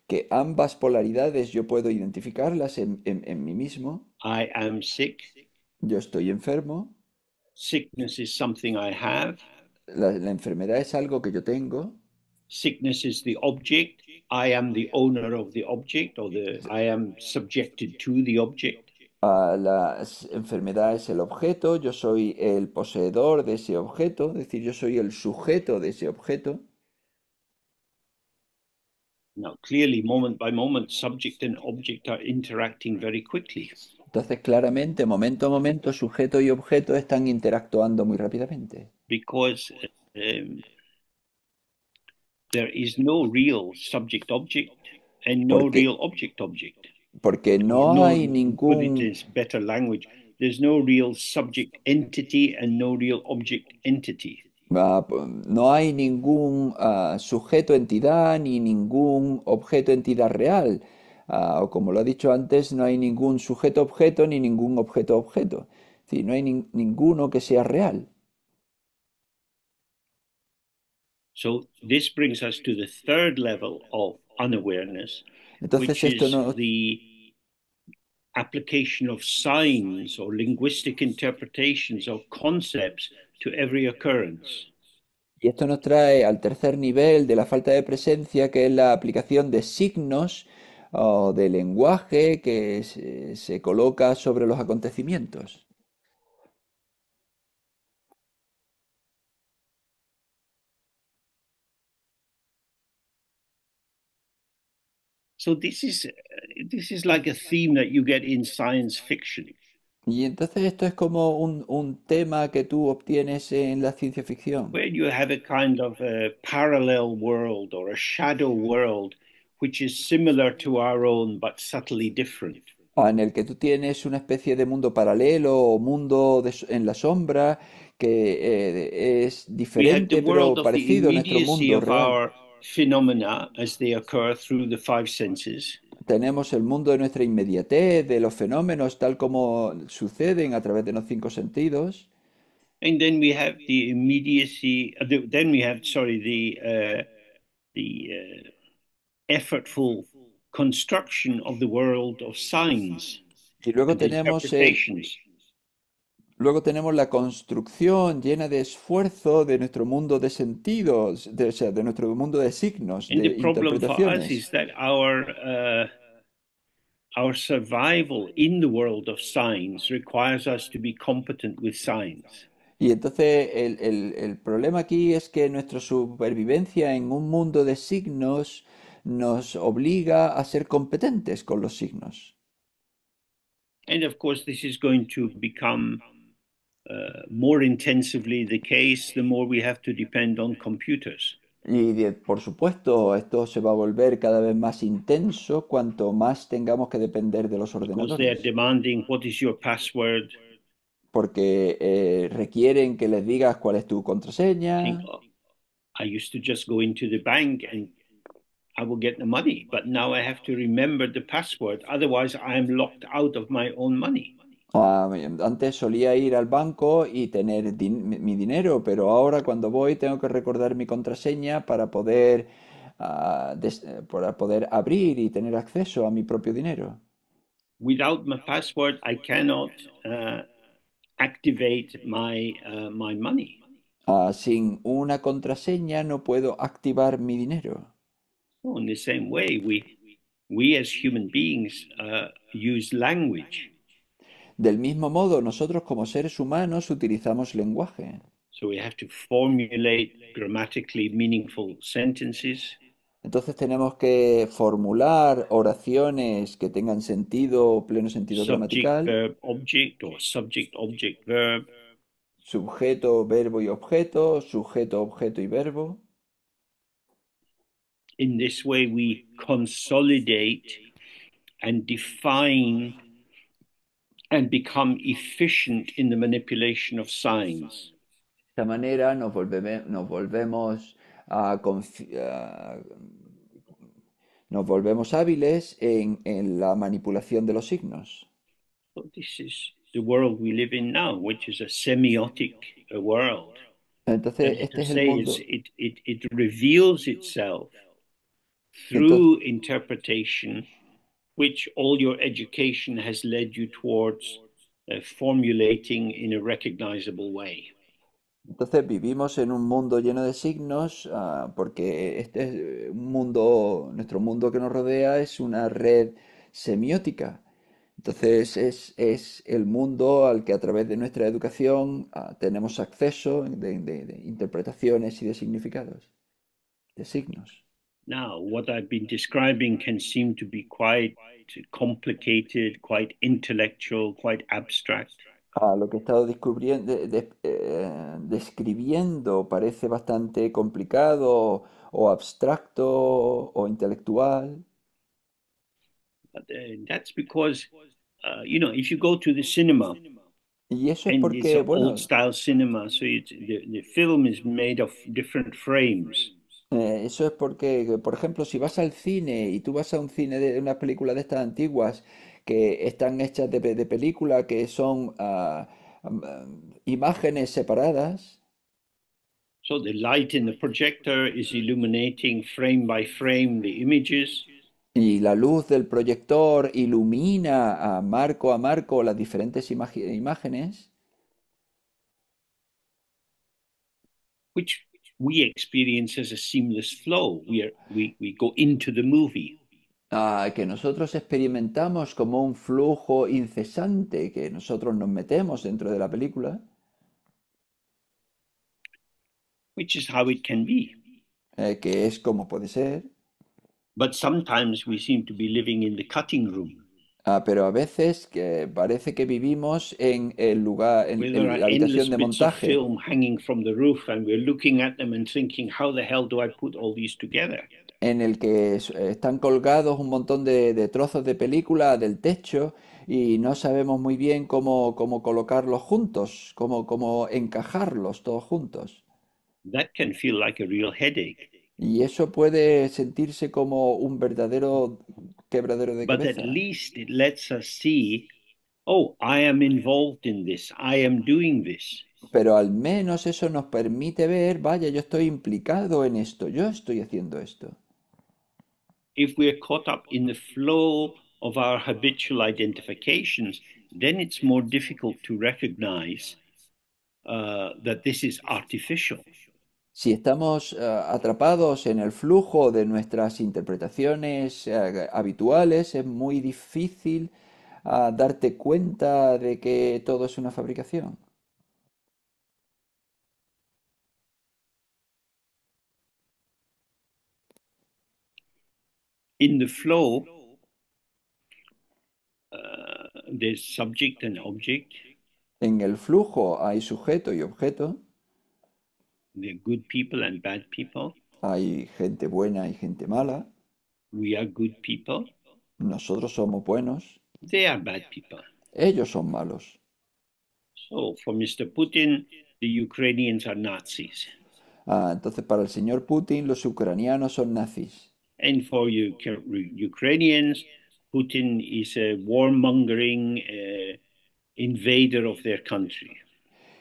que ambas polaridades yo puedo identificarlas en mí mismo. I am sick. Yo estoy enfermo, Sickness is something I have. la enfermedad es algo que yo tengo, Sickness is the object. I am the owner of the object, or I am subjected to the object. la enfermedad es el objeto, yo soy el poseedor de ese objeto, es decir, yo soy el sujeto de ese objeto. Now, clearly, moment by moment, subject and object are interacting very quickly Entonces, claramente, momento a momento, sujeto y objeto están interactuando muy rápidamente. because there is no real subject object and no Porque, real object object. porque Or no no, hay put it ningún, in better language, there's no real subject entity and no real object entity. no hay ningún sujeto entidad ni ningún objeto entidad real. O como lo he dicho antes, no hay ningún sujeto-objeto ni ningún objeto-objeto. Es decir, no hay ninguno que sea real. So this brings us to the third level of unawareness, Entonces which esto is no, the application of signs or linguistic interpretations of concepts to every occurrence. y esto nos trae al tercer nivel de la falta de presencia, que es la aplicación de signos o de lenguaje que se coloca sobre los acontecimientos. So this is like a theme that you get in science fiction, Y entonces esto es como un tema que tú obtienes en la ciencia ficción, where you have a kind of a parallel world or a shadow world, which is similar to our own but subtly different. en el que tú tienes una especie de mundo paralelo o mundo en la sombra que es We have the diferente world pero of the parecido a nuestro immediacy mundo of real. our phenomena as they occur through the five senses. Tenemos el mundo de nuestra inmediatez, de los fenómenos tal como suceden a través de los cinco sentidos. And then we have the immediacy. Then we have, sorry, the effortful construction of the world of signs Y and interpretations. luego tenemos la construcción llena de esfuerzo de nuestro mundo de sentidos, o sea, de nuestro mundo de signos, And the de problem for us interpretaciones. is that our survival in the world of signs requires us to be competent with signs. Y entonces el problema aquí es que nuestra supervivencia en un mundo de signos nos obliga a ser competentes con los signos. And of course, this is going to become more intensively the case the more we have to depend on computers. Por supuesto, esto se va a volver cada vez más intenso cuanto más tengamos que depender de los Because they are ordenadores, demanding what is your password. porque requieren que les digas cuál es tu Think, contraseña. oh, I used to just go into the bank and I will get the money, but now I have to remember the password. Otherwise, I am locked out of my own money. Antes solía ir al banco y tener mi dinero, pero ahora cuando voy tengo que recordar mi contraseña para poder abrir y tener acceso a mi propio dinero. Without my password, I cannot activate my money. Sin una contraseña no puedo activar mi dinero. So in the same way, we as human beings use language. Del mismo modo, nosotros como seres humanos utilizamos lenguaje. So we have to formulate grammatically meaningful sentences, Entonces tenemos que formular oraciones que tengan sentido, pleno sentido subject, gramatical, verb, object, or subject, object, verb. sujeto, verbo y objeto, sujeto, objeto y verbo. In this way, we consolidate and define and become efficient in the manipulation of signs. De esta manera nos volvemos hábiles en la manipulación de los signos. So this is the world we live in now, which is a semiotic world. That Entonces, is to este es el say, mundo. it reveals itself Entonces, through interpretation, which all your education has led you towards formulating in a recognizable way. entonces vivimos en un mundo lleno de signos, porque este es un mundo, nuestro mundo que nos rodea es una red semiótica. Entonces es el mundo al que a través de nuestra educación tenemos acceso de interpretaciones y de significados, de signos. Now, what I've been describing can seem to be quite complicated, quite intellectual, quite abstract. Lo que he estado describiendo parece bastante complicado o abstracto o intelectual. But that's because, if you go to the cinema, Y eso es and it's porque, an old bueno, style cinema, so the film is made of different frames. Eso es porque, por ejemplo, si vas al cine y tú vas a un cine de una película de estas antiguas que están hechas de película que son imágenes separadas So the light in the projector is illuminating frame by frame the images, y la luz del proyector ilumina a marco las diferentes imágenes, which we experience as a seamless flow. We go into the movie. que nosotros experimentamos como un flujo incesante que nosotros nos metemos dentro de la película, Which is how it can be. que es como puede ser. But sometimes we seem to be living in the cutting room, Pero a veces que parece que vivimos en el lugar, where there are la habitación endless de bits of montaje, film hanging from the roof, and we're looking at them and thinking, how the hell do I put all these together? en el que están colgados un montón de trozos de película del techo y no sabemos muy bien cómo colocarlos juntos, cómo encajarlos todos juntos. That can feel like a real headache. Y eso puede sentirse como un verdadero quebradero de But at cabeza. least it lets us see, oh, I am involved in this, I am doing this. Pero al menos eso nos permite ver, vaya, yo estoy implicado en esto, yo estoy haciendo esto. If we're caught up in the flow of our habitual identifications, then it's more difficult to recognize that this is artificial. Si estamos atrapados en el flujo de nuestras interpretaciones habituales, es muy difícil darte cuenta de que todo es una fabricación. In the flow, there's subject and object. En el flujo hay sujeto y objeto, There are good people and bad people. hay gente buena y gente mala, We are good people. nosotros somos buenos, They are bad people. ellos son malos. So for Mr. Putin, the Ukrainians are Nazis. Entonces, para el señor Putin, los ucranianos son nazis. And for Ukrainians, Putin is a warmongering invader of their country.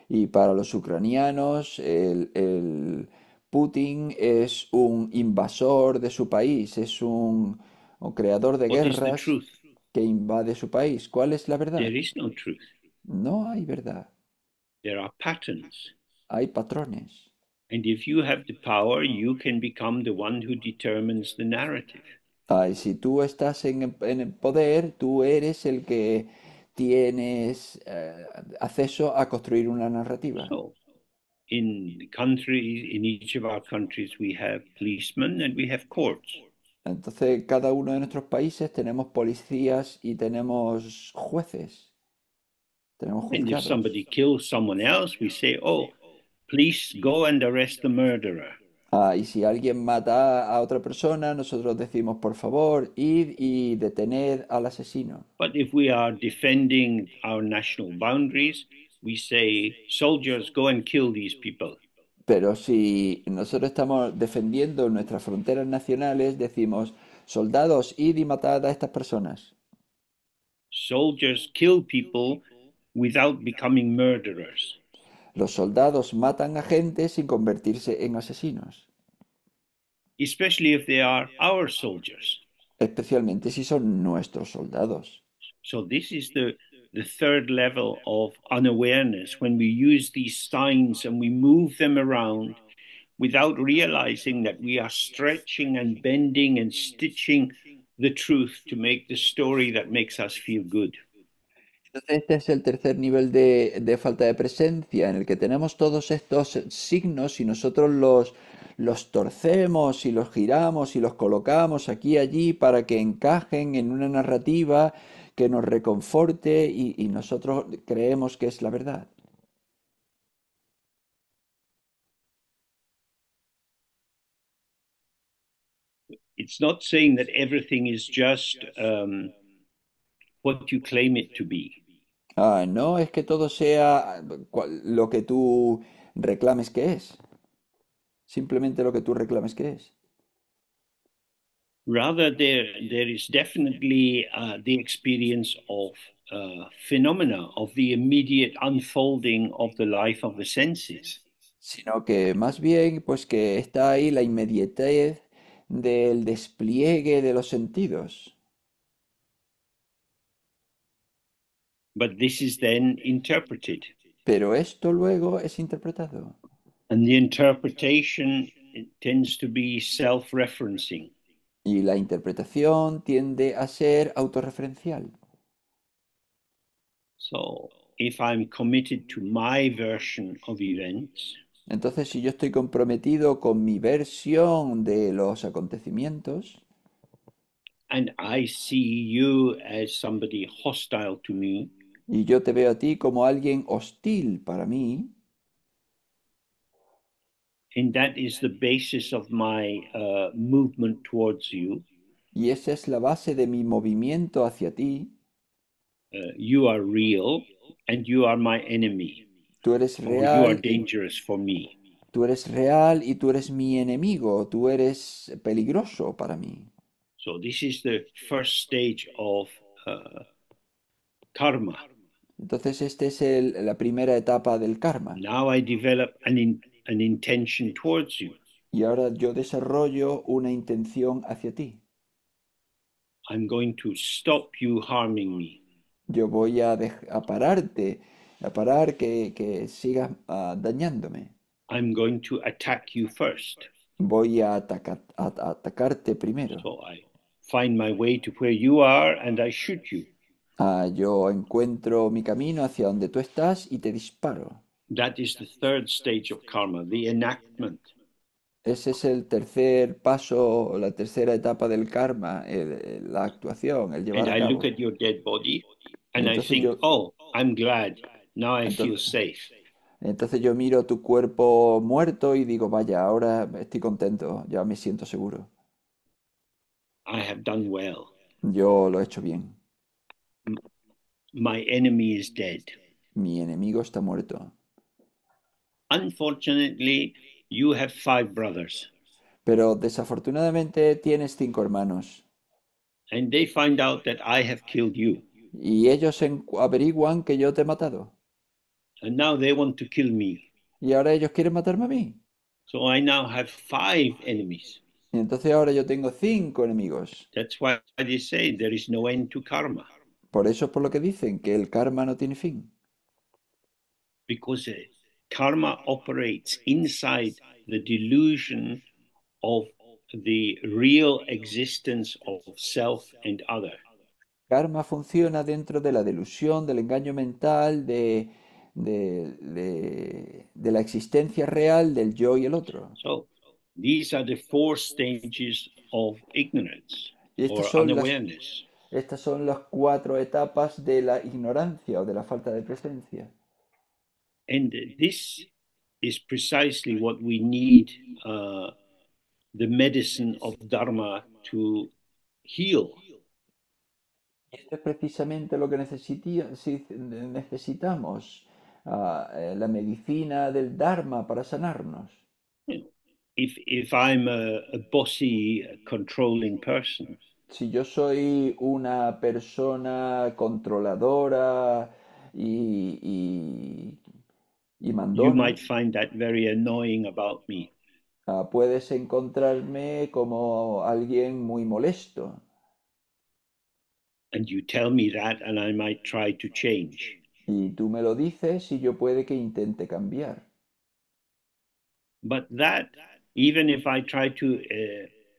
Y para los ucranianos, el Putin es un invasor de su país, es un creador de What is the guerras truth? que invade su país. ¿Cuál es la verdad? There is no truth. No hay verdad, There are patterns. hay patrones. And if you have the power, you can become the one who determines the narrative. Y si tú estás en el poder, tú eres el que tienes acceso a construir una narrativa. So, in the countries, in each of our countries, we have policemen and we have courts. Entonces, cada uno de nuestros países tenemos policías y tenemos jueces, tenemos And if juzgados. somebody kills someone else, we say, oh, please go and arrest the murderer. Y si alguien mata a otra persona, nosotros decimos, por favor, id y detened al asesino. But if we are defending our national boundaries, we say, soldiers, go and kill these people. Pero si nosotros estamos defendiendo nuestras fronteras nacionales, decimos, soldados, id y matad a estas personas. Soldiers kill people without becoming murderers. Los soldados matan a gente sin convertirse en asesinos, Especially if they are our soldiers. especialmente si son nuestros soldados. So this is the third level of unawareness when we use these signs and we move them around without realizing that we are stretching and bending and stitching the truth to make the story that makes us feel good. Entonces, este es el tercer nivel de falta de presencia, en el que tenemos todos estos signos y nosotros los torcemos y los giramos y los colocamos aquí y allí para que encajen en una narrativa que nos reconforte y nosotros creemos que es la verdad. It's not saying that everything is just what you claim it to be. No es que todo sea lo que tú reclames que es. simplemente lo que tú reclames que es. Rather, there is definitely the experience of phenomena of the immediate unfolding of the life of the senses. Sino que más bien, pues que está ahí la inmediatez del despliegue de los sentidos. But this is then interpreted, Pero esto luego es interpretado. and the interpretation tends to be self-referencing. Y la interpretación tiende a ser autorreferencial. So if I'm committed to my version of events, Entonces, si yo estoy comprometido con mi versión de los acontecimientos and I see you as somebody hostile to me, y yo te veo a ti como alguien hostil para mí, and that is the basis of my movement towards you, y esa es la base de mi movimiento hacia ti, you are real and you are my enemy, tú eres or you are real y dangerous for me. tú eres real y tú eres mi enemigo, tú eres peligroso para mí. So this is the first stage of uh, karma. Entonces, esta es la primera etapa del karma. Now I develop an intention towards you. Y ahora yo desarrollo una intención hacia ti. I'm going to stop you harming me. Yo voy a pararte, a parar que sigas dañándome. I'm going to attack you first. Voy a atacarte primero. So I find my way to where you are and I shoot you. Yo encuentro mi camino hacia donde tú estás y te disparo. That is the third stage of karma, the enactment. Ese es el tercer paso, la tercera etapa del karma, la actuación, el And llevar a I look cabo. at your dead body Y and I think, oh, I'm glad. Now I feel entonces, safe. entonces yo miro tu cuerpo muerto y digo, vaya, ahora estoy contento, ya me siento seguro. I have done well. Yo lo he hecho bien. My enemy is dead. Mi enemigo está muerto. Unfortunately, you have five brothers, Pero desafortunadamente tienes 5 hermanos. and they find out that I have killed you. Y ellos averiguan que yo te he matado. And now they want to kill me. Y ahora ellos quieren matarme a mí. So I now have five enemies. Y entonces ahora yo tengo 5 enemigos. That's why they say there is no end to karma, Por eso es por lo que dicen que el karma no tiene fin. because karma operates inside the delusion of the real existence of self and other. Karma funciona dentro de la delusión, del engaño mental, de la existencia real del yo y el otro. So these are the four stages of ignorance Y or unawareness. estas son las 4 etapas de la ignorancia o de la falta de presencia. And this is precisely what we need the medicine of Dharma to heal. Esto es precisamente lo que necesitamos, la medicina del Dharma para sanarnos. If I'm a bossy, controlling person, Si yo soy una persona controladora y you mandona, might find that very annoying about me. puedes encontrarme como alguien muy molesto. And you tell me that, and I might try to change. Y tú me lo dices y yo puede que intente cambiar. But that, even if I try to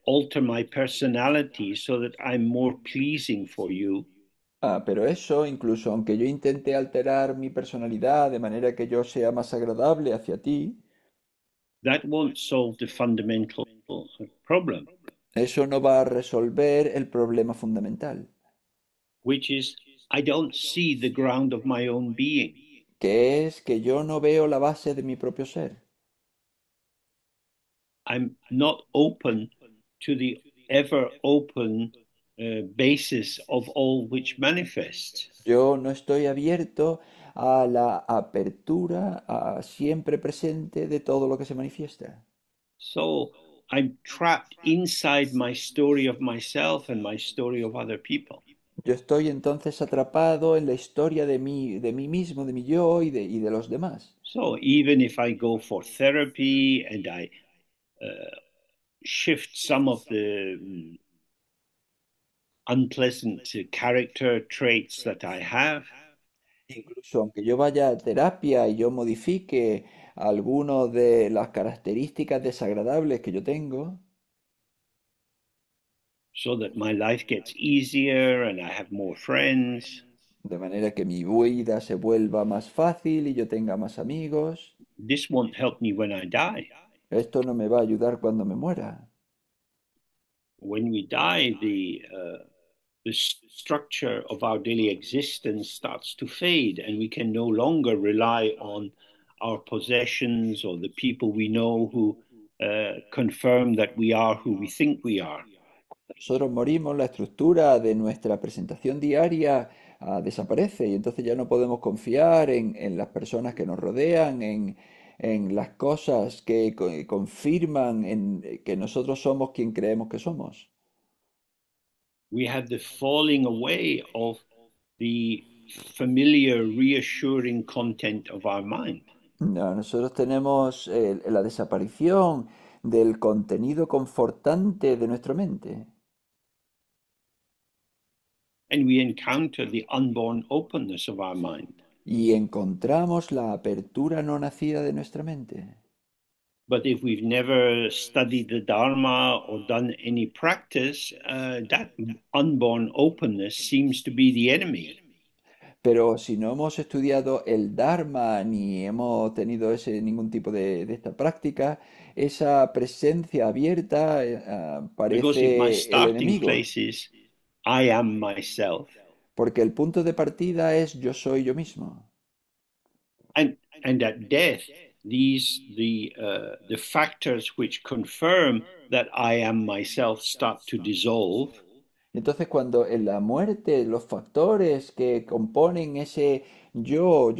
alter my personality so that I'm more pleasing for you, Pero eso, incluso aunque yo intente alterar mi personalidad de manera que yo sea más agradable hacia ti, that won't solve the fundamental problem, eso no va a resolver el problema fundamental, which is I don't see the ground of my own being. que es que yo no veo la base de mi propio ser. I'm not open to the ever open basis of all which manifests. Yo no estoy abierto a la apertura siempre presente de todo lo que se manifiesta. So I'm trapped inside my story of myself and my story of other people. Yo estoy entonces atrapado en la historia de mí mismo, de mi yo y de los demás. So even if I go for therapy and I shift some of the unpleasant character traits that I have, Incluso aunque yo vaya a terapia y yo modifique algunas de las características desagradables que yo tengo, so that my life gets easier and I have more friends, de manera que mi vida se vuelva más fácil y yo tenga más amigos, this won't help me when I die. esto no me va a ayudar cuando me muera. When we die, the structure of our daily existence starts to fade, and we can no longer rely on our possessions or the people we know who confirm that we are who we think we are. Nosotros morimos, la estructura de nuestra presentación diaria desaparece y entonces ya no podemos confiar en las personas que nos rodean, en las cosas que confirman que nosotros somos quien creemos que somos. We have the falling away of the familiar, reassuring content of our mind. No, nosotros tenemos la desaparición del contenido confortante de nuestra mente And we encounter the unborn openness of our mind. y encontramos la apertura no nacida de nuestra mente. But if we've never studied the Dharma or done any practice, that unborn openness seems to be the enemy. Pero si no hemos estudiado el Dharma ni hemos tenido ningún tipo de esta práctica, esa presencia abierta Because if my parece el starting enemigo, place is I am myself, porque el punto de partida es yo soy yo mismo. and at death, the factors which confirm that I am myself start to dissolve. Entonces, cuando en la muerte los factores que componen ese yo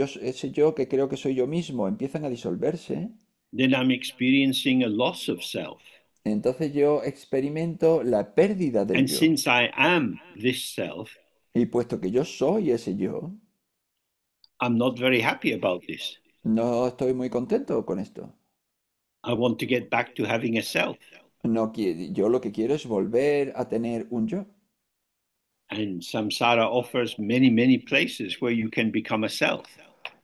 que creo que soy yo mismo, empiezan a disolverse, Then I'm experiencing a loss of self. entonces yo experimento la pérdida del And yo. since I am this self, Y puesto que yo soy ese yo, I'm not very happy about this. no estoy muy contento con esto. I want to get back to having a self. No, yo lo que quiero es volver a tener un yo. And samsara offers many, many places where you can become a self.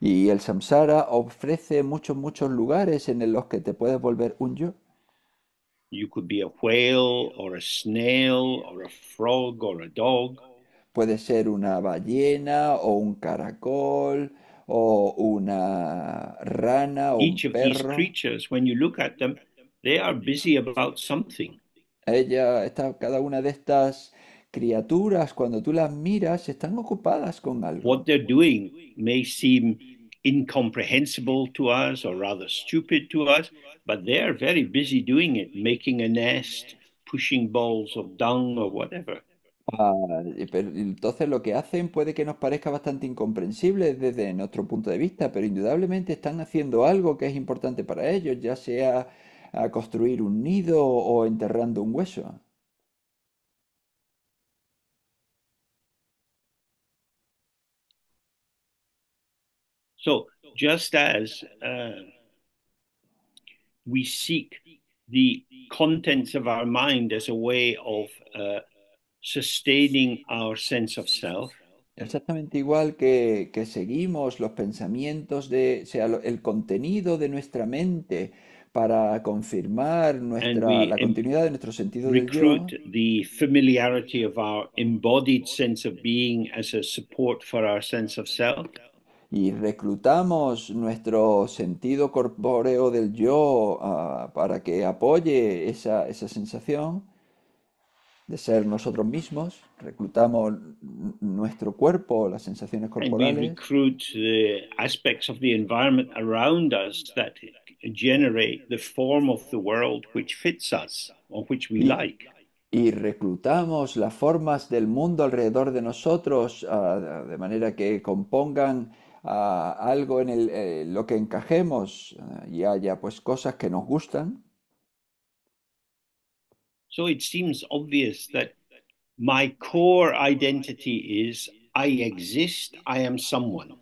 Y el samsara ofrece muchos lugares en los que te puedes volver un yo. You could be a whale or a snail or a frog or a dog. Puede ser una ballena o un caracol o una rana o un Each of these perro. creatures, when you look at them, they are busy about something. Cada una de estas criaturas, cuando tú las miras, están ocupadas con What algo. they're doing may seem incomprehensible to us or rather stupid to us, but they're very busy doing it, making a nest, pushing balls of dung or whatever. Pero entonces lo que hacen puede que nos parezca bastante incomprensible desde nuestro punto de vista, pero indudablemente están haciendo algo que es importante para ellos, ya sea a construir un nido o enterrando un hueso. So, just as we seek the contents of our mind as a way of sustaining our sense of self, Exactamente igual que seguimos los pensamientos el contenido de nuestra mente para confirmar and we la continuidad de nuestro sentido del recruit yo, the familiarity of our embodied sense of being as a support for our sense of self, y reclutamos nuestro sentido corpóreo del yo, para que apoye esa sensación de ser nosotros mismos, reclutamos nuestro cuerpo, las sensaciones and we corporales, recruit the aspects of the environment around us that generate the form of the world which fits us or which we y, like. y reclutamos las formas del mundo alrededor de nosotros, de manera que compongan algo lo que encajemos, y haya pues cosas que nos gustan. So it seems obvious that my core identity is I exist, I am someone.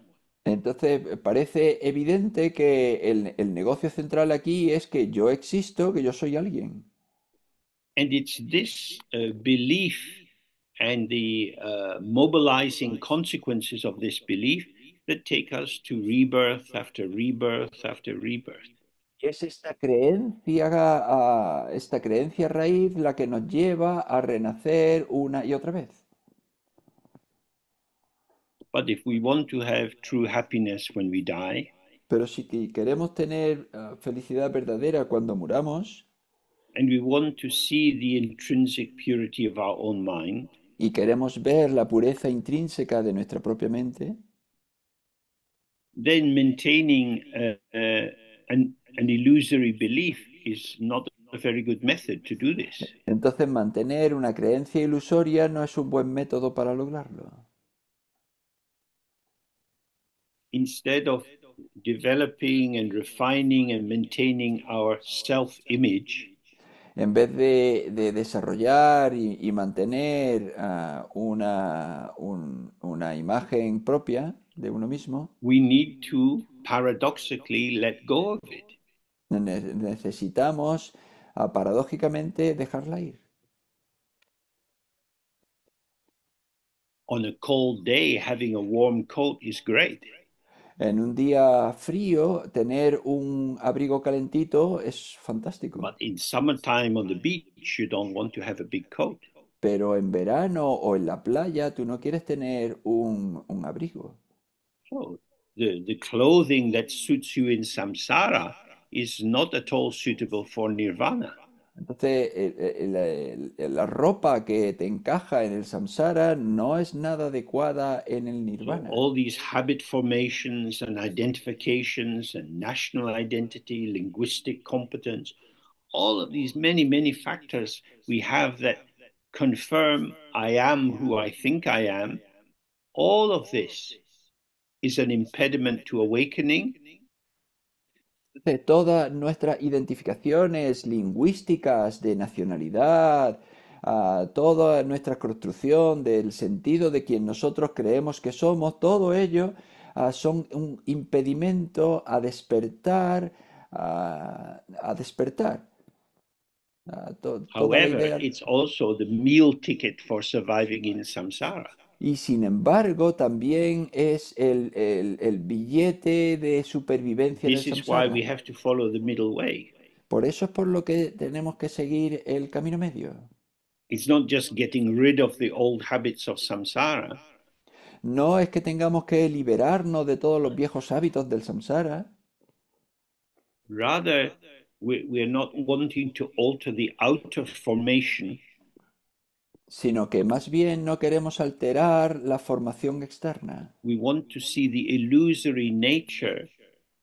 Entonces, parece evidente que el negocio central aquí es que yo existo, que yo soy alguien. And it's this belief and the mobilizing consequences of this belief that take us to rebirth after rebirth after rebirth. Es esta creencia raíz la que nos lleva a renacer una y otra vez. But if we want to have true happiness when we die, Pero si queremos tener felicidad verdadera cuando muramos and we want to see the intrinsic purity of our own mind, y queremos ver la pureza intrínseca de nuestra propia mente, then maintaining an illusory belief is not a very good method to do this. entonces mantener una creencia ilusoria no es un buen método para lograrlo. Instead of developing and refining and maintaining our self image, En vez de desarrollar y mantener una imagen propia de uno mismo, we need to paradoxically let go of it. necesitamos paradójicamente dejarla ir. On a cold day, having a warm coat is great. En un día frío, tener un abrigo calentito es fantástico, But in summertime on the beach, you don't want to have a big coat. pero en verano o en la playa tú no quieres tener un abrigo. So the clothing that suits you in samsara is not at all suitable for nirvana. Entonces, la ropa que te encaja en el samsara no es nada adecuada en el So nirvana. all these habit formations and identifications and national identity, linguistic competence, all of these many factors we have that confirm I am who I think I am, all of this is an impediment to awakening. De todas nuestras identificaciones lingüísticas de nacionalidad, toda nuestra construcción del sentido de quien nosotros creemos que somos, todo ello son un impedimento a despertar, a despertar. Toda la However, idea. it's also the meal ticket for surviving in samsara. Y sin embargo, también es el billete de supervivencia en el This is why we samsara. have to follow the middle way. Por eso es por lo que tenemos que seguir el camino medio. It's not just getting rid of the old habits of samsara, No es que tengamos que liberarnos de todos los viejos hábitos del samsara, rather, we're not wanting to alter the outer formation. sino que más bien no queremos alterar la formación externa. We want to see the illusory nature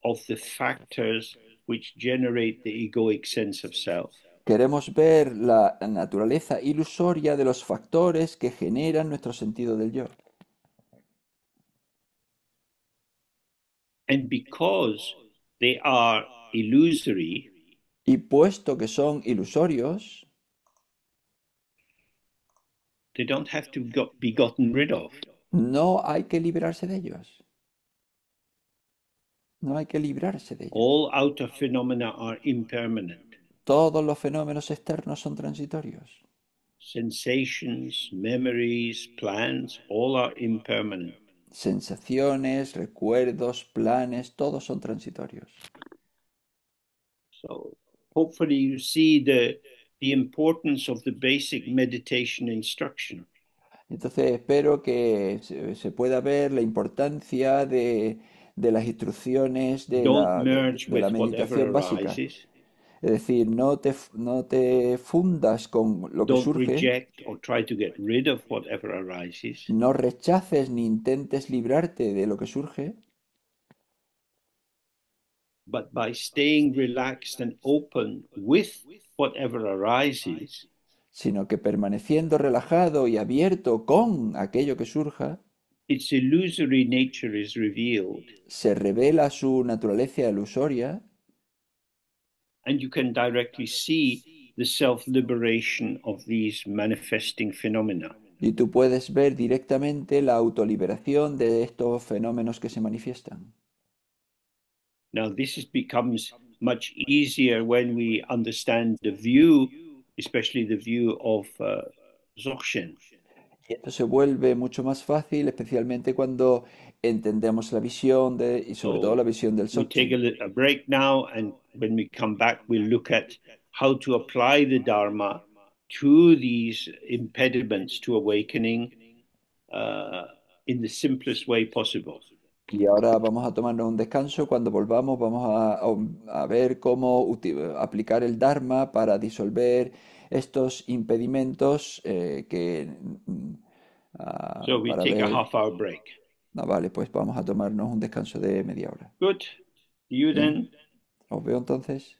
of the factors which generate the egoic sense of self. Queremos ver la naturaleza ilusoria de los factores que generan nuestro sentido del yo. And because they are illusory, Y puesto que son ilusorios, they don't have to be gotten rid of. no hay que librarse de ellos. No hay que librarse de ellos. All outer phenomena are impermanent. Todos los fenómenos externos son transitorios. Sensations, memories, plans, all are impermanent. Sensaciones, recuerdos, planes, todos son transitorios. So hopefully you see the importance of the basic meditation instruction. Entonces espero que se pueda ver la importancia de las instrucciones Don't merge de la with whatever meditación básica. arises. Es decir, no te fundas con lo que Don't surge, reject or try to get rid of whatever arises. no rechaces ni intentes librarte de lo que surge, But by staying relaxed and open with whatever arises, sino que permaneciendo relajado y abierto con aquello que surja, its illusory nature is revealed, se revela su naturaleza ilusoria and you can directly see the self-liberation of these manifesting phenomena. Y tú puedes ver directamente la autoliberación de estos fenómenos que se manifiestan. Now, becomes much easier when we understand the view, especially the view of Dzogchen. Y esto se vuelve mucho más fácil, especialmente cuando entendemos la visión y sobre todo la So visión del we take Dzogchen. a break now, and when we come back, we'll look at how to apply the Dharma to these impediments to awakening uh, in the simplest way possible. Y ahora vamos a tomarnos un descanso. Cuando volvamos, vamos a ver cómo aplicar el Dharma para disolver estos impedimentos So we para take a ver. half-hour break. Vale, pues vamos a tomarnos un descanso de media hora. Good. See you Bien, then. os veo entonces.